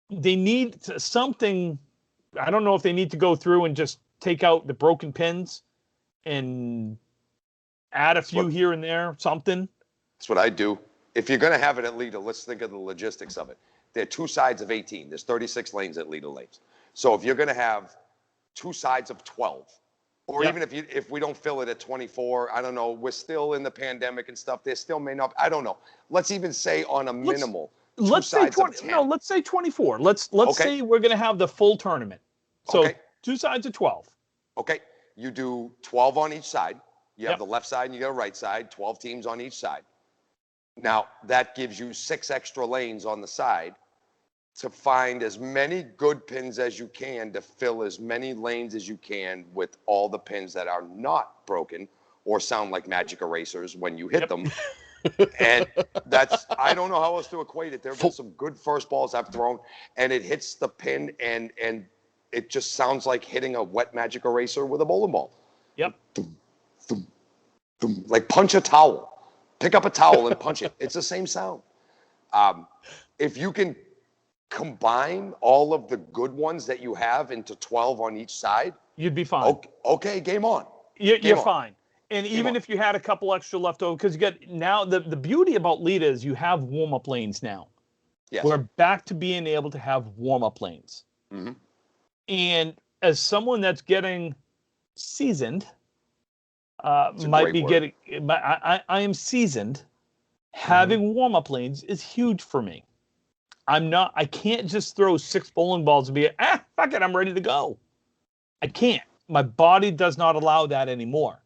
they need something. I don't know if they need to go through and just take out the broken pins and add a few here and there, something. That's what I do. If you're going to have it at Lita, let's think of the logistics of it. There are two sides of 18. There's 36 lanes at Lita lanes. So if you're going to have two sides of 12, or even if we don't fill it at 24, I don't know, we're still in the pandemic and stuff. There still may not, I don't know. Let's even say on a minimal. Let's say 20. No, let's say 24. Let's say we're going to have the full tournament. So two sides of 12. Okay. You do 12 on each side. You have the left side and you got a right side, 12 teams on each side. Now, that gives you 6 extra lanes on the side to find as many good pins as you can to fill as many lanes as you can with all the pins that are not broken or sound like magic erasers when you hit them. And I don't know how else to equate it. There have been some good first balls I've thrown, and it hits the pin, and it just sounds like hitting a wet magic eraser with a bowling ball. Yep. Like punch a towel. Pick up a towel and punch it. It's the same sound. If you can combine all of the good ones that you have into 12 on each side, you'd be fine. Okay, game on. You're fine. And even if you had a couple extra left over, because you got now the beauty about Lita is you have warm-up lanes now. Yes. We're back to being able to have warm-up lanes. Mm-hmm. And as someone that's getting seasoned, might be getting. I am seasoned. Having warm-up lanes is huge for me. I can't just throw 6 bowling balls and be, fuck it, I'm ready to go. I can't. My body does not allow that anymore.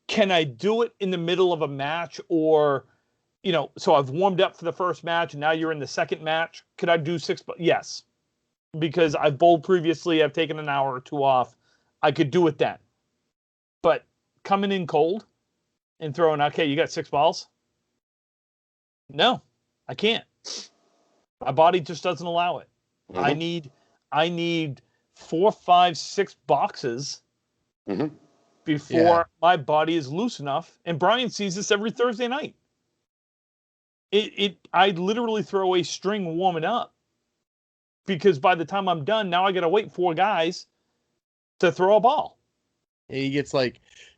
Can I do it in the middle of a match or, so I've warmed up for the first match and now you're in the second match. Could I do 6? Yes. Because I've bowled previously. I've taken an hour or 2 off. I could do it then. But coming in cold and throwing, okay, you got 6 balls? No, I can't. My body just doesn't allow it. Mm-hmm. I need 4, 5, 6 boxes before my body is loose enough. And Brian sees this every Thursday night. I literally throw a string warming up because by the time I'm done, now I got to wait 4 guys to throw a ball. He gets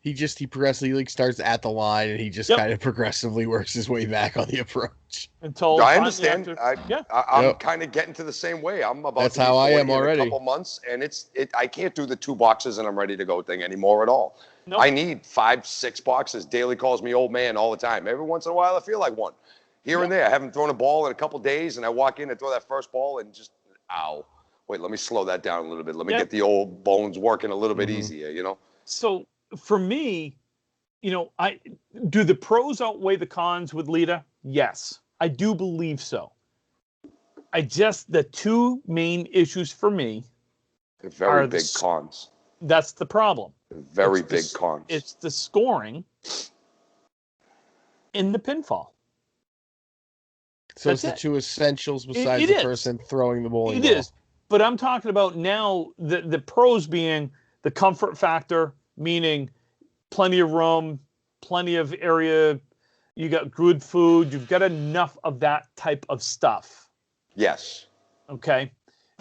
he progressively starts at the line and he just kind of progressively works his way back on the approach. Until I understand. I'm kind of getting to the same way. I'm about That's to be how I 40 am already. In a couple months, and I can't do the 2 boxes and I'm ready to go thing anymore at all. Nope. I need 5, 6 boxes. Daly calls me old man all the time. Every once in a while, I feel like one. Here and there. I haven't thrown a ball in a couple days, and I walk in and throw that first ball and just, ow. Wait, let me slow that down a little bit. Let me get the old bones working a little bit easier, So for me, do the pros outweigh the cons with Lita? Yes, I do believe so. The 2 main issues for me They're very big cons. That's the problem. Very big cons. It's the scoring in the pinfall. So it's the 2 essentials besides the person throwing the bowling ball. It is. But I'm talking about now the pros being the comfort factor, meaning plenty of room, plenty of area, you got good food, you've got enough of that type of stuff. Yes. Okay.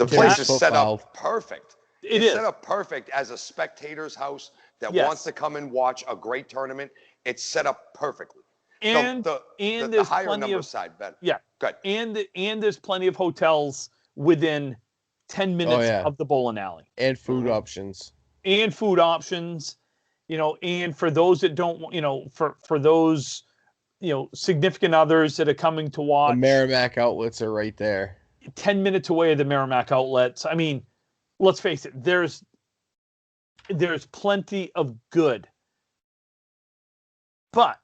The place is set up perfect. It's set up perfect as a spectator's house that Yes. wants to come and watch a great tournament. It's set up perfectly. And the there's higher plenty number of side, Ben. yeah. Good. And there's plenty of hotels within 10 minutes of the bowling alley. And food options. And food options, you know, and for those that don't, you know, for those, you know, significant others that are coming to watch. The Merrimack outlets are right there. 10 minutes away of the Merrimack outlets. I mean, let's face it, there's plenty of good. But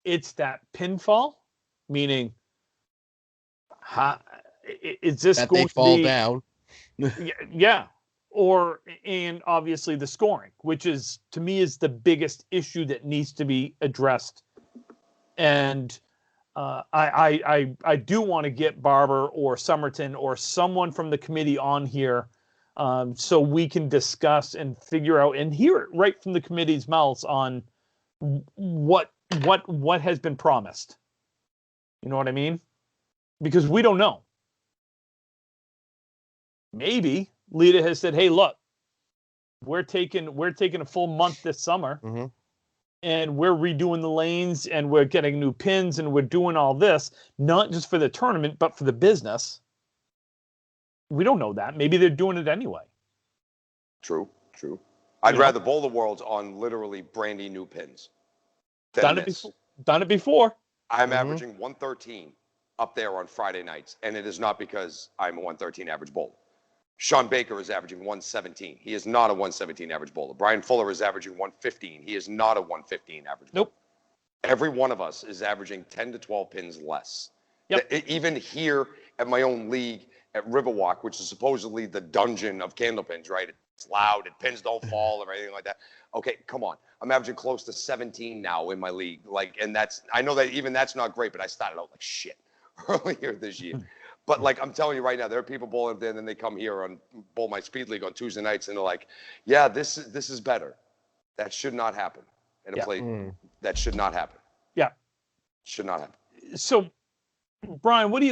it's that pinfall, meaning is this that going they fall to be down? yeah. And obviously the scoring, which is to me is the biggest issue that needs to be addressed. And I do want to get Barber or Somerton or someone from the committee on here, so we can discuss and figure out and hear it right from the committee's mouths on what has been promised. You know what I mean? Because we don't know. Maybe Lita has said, "Hey, look, we're taking a full month this summer, and we're redoing the lanes, and we're getting new pins, and we're doing all this not just for the tournament, but for the business." We don't know that. Maybe they're doing it anyway. True. I'd rather bowl the worlds on literally brandy new pins. Done it before. I'm averaging 113 up there on Friday nights, and it is not because I'm a 113 average bowler. Sean Baker is averaging 117. He is not a 117 average bowler. Brian Fuller is averaging 115. He is not a 115 average bowler. Nope. Every one of us is averaging 10 to 12 pins less. Yep. Even here at my own league at Riverwalk, which is supposedly the dungeon of candlepins, right? It's loud, and pins don't fall or anything like that. Okay, come on. I'm averaging close to 17 now in my league. And I know that even that's not great, but I started out like shit earlier this year. But like I'm telling you right now, there are people bowling there, and then they come here on bowl my speed league on Tuesday nights, and they're like, "Yeah, this is better." That should not happen in a play. That should not happen. Yeah, should not happen. So, Brian, what do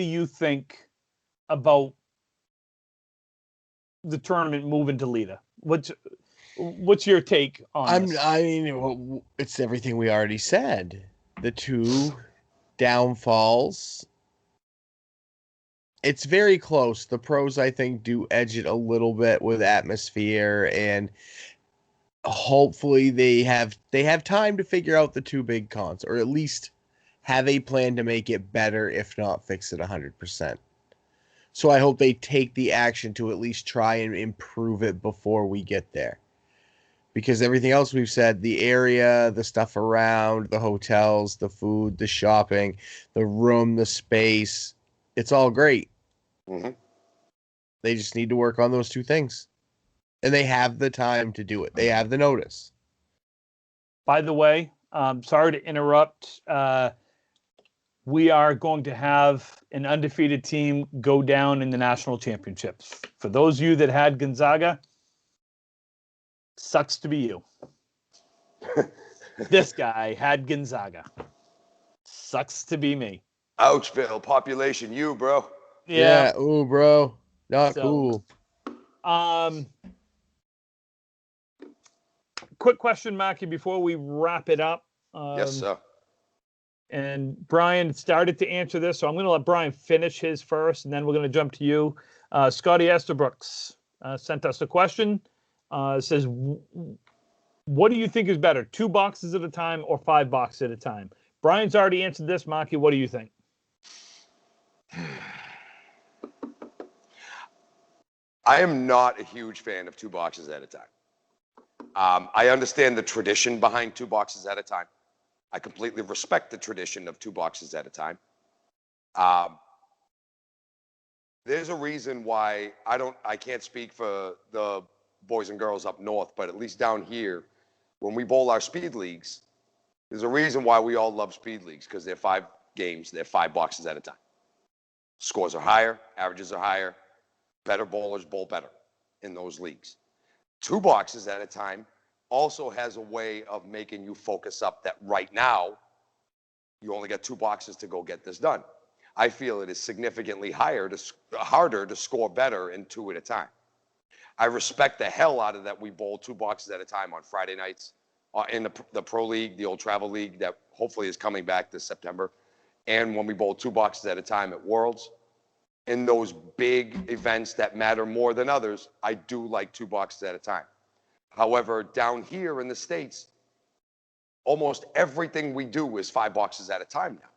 you think about the tournament moving to Lita? What's your take on this? I mean, it's everything we already said. The two downfalls. It's very close. The pros, I think, do edge it a little bit with atmosphere, and hopefully they have time to figure out the two big cons, or at least have a plan to make it better, if not fix it 100%. So I hope they take the action to at least try and improve it before we get there. Because everything else we've said, the area, the stuff around, the hotels, the food, the shopping, the room, the space, it's all great. They just need to work on those two things. And they have the time to do it. They have the notice. By the way, sorry to interrupt. We are going to have an undefeated team go down in the national championships. For those of you that had Gonzaga, sucks to be you. This guy had Gonzaga. Sucks to be me. Ouchville, population, you, bro. Yeah. Ooh, bro. Not cool. Quick question, Mackie, before we wrap it up. Yes, sir. And Brian started to answer this, so I'm going to let Brian finish his first, and then we're going to jump to you. Scotty Esterbrooks sent us a question. Says, what do you think is better, 2 boxes at a time or 5 boxes at a time? Brian's already answered this. Mackie, what do you think? I am not a huge fan of 2 boxes at a time. I understand the tradition behind 2 boxes at a time. I completely respect the tradition of 2 boxes at a time. There's a reason why I can't speak for the boys and girls up north, but at least down here, when we bowl our speed leagues, there's a reason why we all love speed leagues, because they're 5 games, they're 5 boxes at a time. Scores are higher, averages are higher, better bowlers bowl better in those leagues. 2 boxes at a time also has a way of making you focus up that right now you only got 2 boxes to go get this done. I feel it is significantly harder to score better in 2 at a time. I respect the hell out of that we bowl 2 boxes at a time on Friday nights in the Pro League, the old travel league that hopefully is coming back this September. And when we bowl 2 boxes at a time at Worlds, in those big events that matter more than others, I do like 2 boxes at a time. However, down here in the States, almost everything we do is 5 boxes at a time now.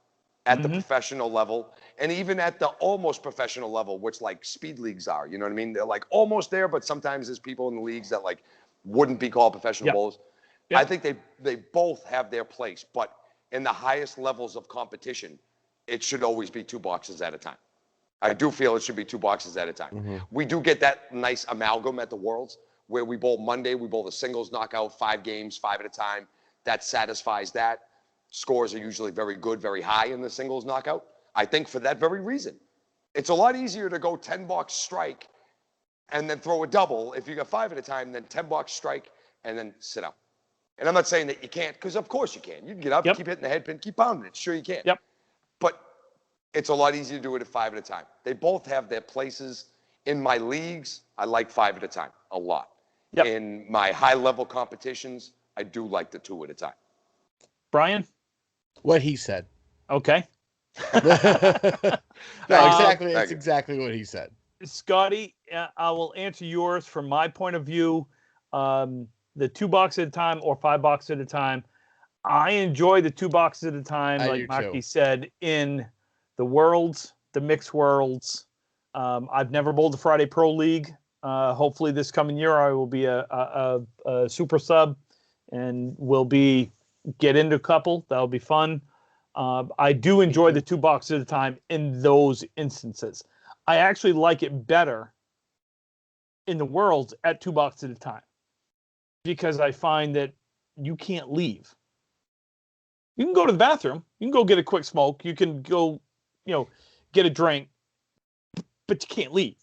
At the professional level, and even at the almost professional level, which like speed leagues are, you know what I mean? They're like almost there, but sometimes there's people in the leagues that like wouldn't be called professional bowlers. Yep. I think they both have their place, but in the highest levels of competition, it should always be 2 boxes at a time. I do feel it should be 2 boxes at a time. We do get that nice amalgam at the Worlds where we bowl Monday, we bowl the singles knockout, 5 games, 5 at a time. That satisfies that. Scores are usually very good, very high in the singles knockout. I think for that very reason. It's a lot easier to go 10 box strike and then throw a double if you got 5 at a time than 10 box strike and then sit out. And I'm not saying that you can't, because of course you can. You can get up, keep hitting the head pin, keep pounding it. Sure you can. But it's a lot easier to do it at 5 at a time. They both have their places. In my leagues, I like 5 at a time a lot. In my high-level competitions, I do like the 2 at a time. Brian? What he said. Okay. Exactly. It's exactly what he said. Scotty, I will answer yours from my point of view. The 2 boxes at a time or 5 boxes at a time. I enjoy the 2 boxes at a time, like Marky said, in the Worlds, the mixed Worlds. I've never bowled the Friday Pro League. Hopefully this coming year I will be a super sub and will get into a couple. That'll be fun. I do enjoy the 2 boxes at a time in those instances. I actually like it better in the Worlds at 2 boxes at a time because I find that you can't leave. You can go to the bathroom. You can go get a quick smoke. You can go, get a drink, but you can't leave.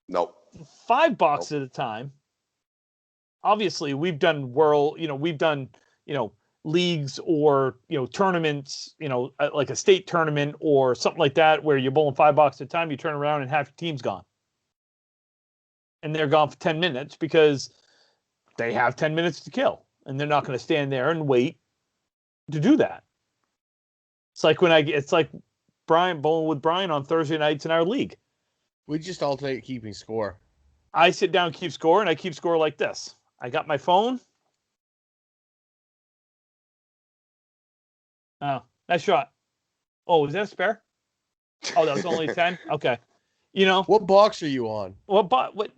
Nope. 5 boxes at a time. Obviously, we've done leagues or tournaments, like a state tournament or something like that, where you're bowling 5 boxes at a time. You turn around and half your team's gone, and they're gone for 10 minutes because they have 10 minutes to kill, and they're not going to stand there and wait to do that. It's like Brian bowling with Brian on Thursday nights in our league. We just alternate keeping score. I sit down, keep score, and I keep score like this. I got my phone. Oh, nice shot. Oh, was that a spare? Oh, that was only 10? Okay. What box are you on? What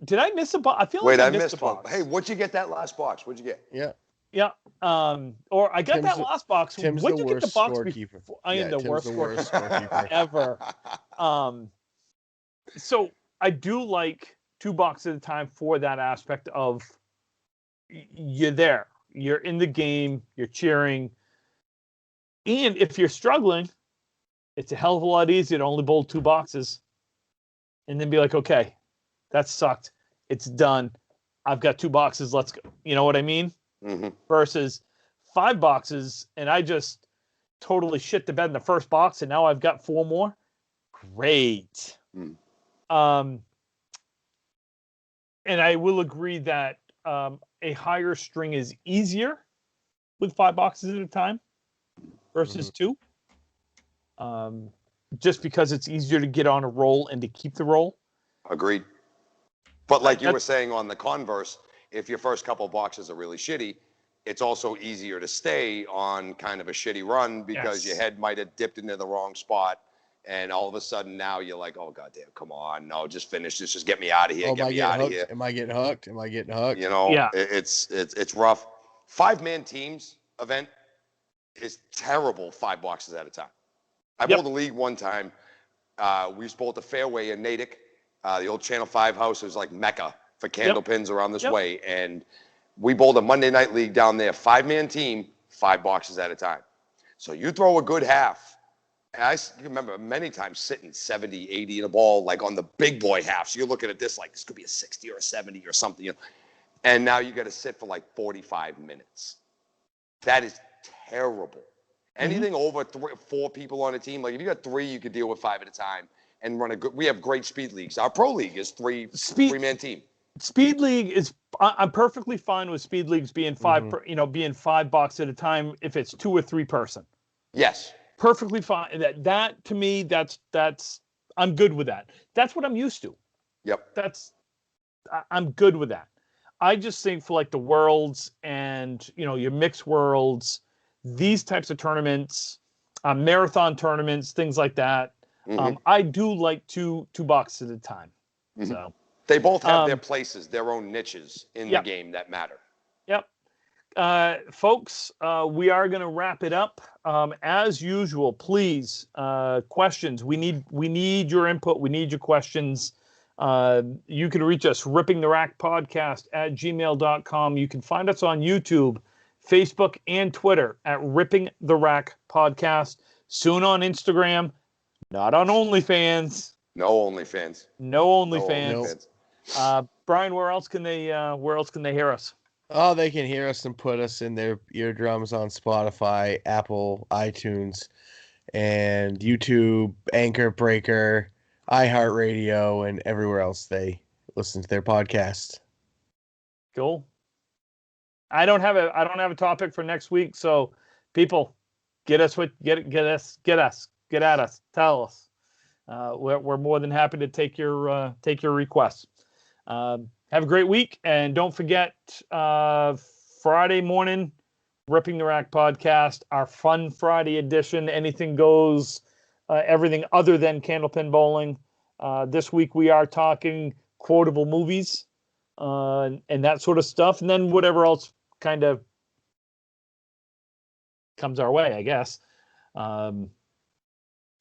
did I miss a box? I feel like I missed a box. Hey, what'd you get that last box? What'd you get? Yeah. Or I got that last box. Tim's What'd the you get worst the box scorekeeper. I am the worst scorekeeper ever. So I do like 2 boxes at a time for that aspect of you're there. You're in the game. You're cheering. And if you're struggling, it's a hell of a lot easier to only bowl 2 boxes and then be like, okay, that sucked. It's done. I've got 2 boxes. Let's go. You know what I mean? Versus 5 boxes, and I just totally shit the bed in the first box, and now I've got 4 more. Great. And I will agree that a higher string is easier with 5 boxes at a time versus 2. Just because it's easier to get on a roll and to keep the roll. Agreed. But like you were saying on the converse, if your first couple boxes are really shitty, it's also easier to stay on kind of a shitty run because your head might have dipped into the wrong spot. And all of a sudden now you're like, oh, goddamn, come on. No, just finish this. Just get me out of here. Get me out of here. Am I getting hooked? Am I getting hooked? It's rough. 5-man teams event is terrible 5 boxes at a time. I bowled a league one time. We used to bowl at the Fairway in Natick. The old Channel 5 house was like Mecca for candle pins around this way. And we bowled a Monday night league down there, 5-man team, 5 boxes at a time. So you throw a good half. And I remember many times sitting 70, 80 in a ball, like on the big boy half. So you're looking at this like this could be a 60 or a 70 or something. And now you got to sit for like 45 minutes. That is terrible. Anything over 4 people on a team, like if you got 3, you could deal with 5 at a time and run a good. We have great speed leagues. Our pro league is 3-man team. Speed league is. I'm perfectly fine with speed leagues being 5. Being $5 at a time if it's 2 or 3 person. Yes. Perfectly fine. That to me, that's. I'm good with that. That's what I'm used to. Yep. I'm good with that. I just think for like the worlds and your mixed worlds, these types of tournaments, marathon tournaments, things like that. I do like $2 at a time. So they both have their places, their own niches in the game that matter. Yep. Folks, we are going to wrap it up. As usual, please, questions. We need your input. We need your questions. You can reach us, rippingtherackpodcast@gmail.com. You can find us on YouTube, Facebook, and Twitter at Ripping the Rack Podcast. Soon on Instagram, not on OnlyFans. No OnlyFans. No OnlyFans. Brian, where else can they hear us? Oh, they can hear us and put us in their eardrums on Spotify, Apple, iTunes, and YouTube, Anchor, Breaker, iHeartRadio, and everywhere else they listen to their podcast. Cool. I don't have a topic for next week, so people, get at us, tell us. We're more than happy to take your requests. Have a great week, and don't forget Friday morning, Ripping the Rack podcast, our Fun Friday edition. Anything goes, everything other than candlepin bowling. This week we are talking quotable movies and that sort of stuff, and then whatever else kind of comes our way, I guess.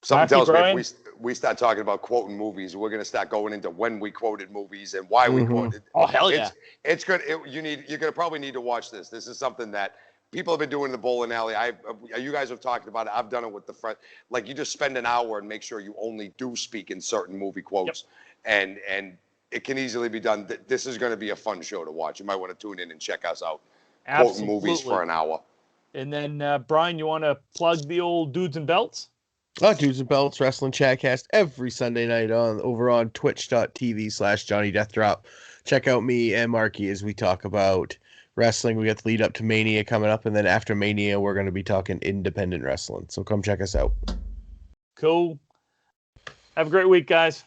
Something tells me if we start talking about quoting movies, we're going to start going into when we quoted movies and why we quoted. Oh, hell yeah. It's good. You're going to probably need to watch this. This is something that people have been doing in the bowling alley. You guys have talked about it. I've done it with the friend. Like, you just spend an hour and make sure you only do speak in certain movie quotes. Yep. And it can easily be done. This is going to be a fun show to watch. You might want to tune in and check us out. Absolutely. Quoting movies for an hour. And then, Brian, you want to plug the old Dudes and Belts? Dudes and Belts Wrestling Chatcast every Sunday night over on twitch.tv/JohnnyDeathDrop. Check out me and Marky as we talk about wrestling. We got the lead up to Mania coming up, and then after Mania, we're going to be talking independent wrestling. So come check us out. Cool. Have a great week, guys.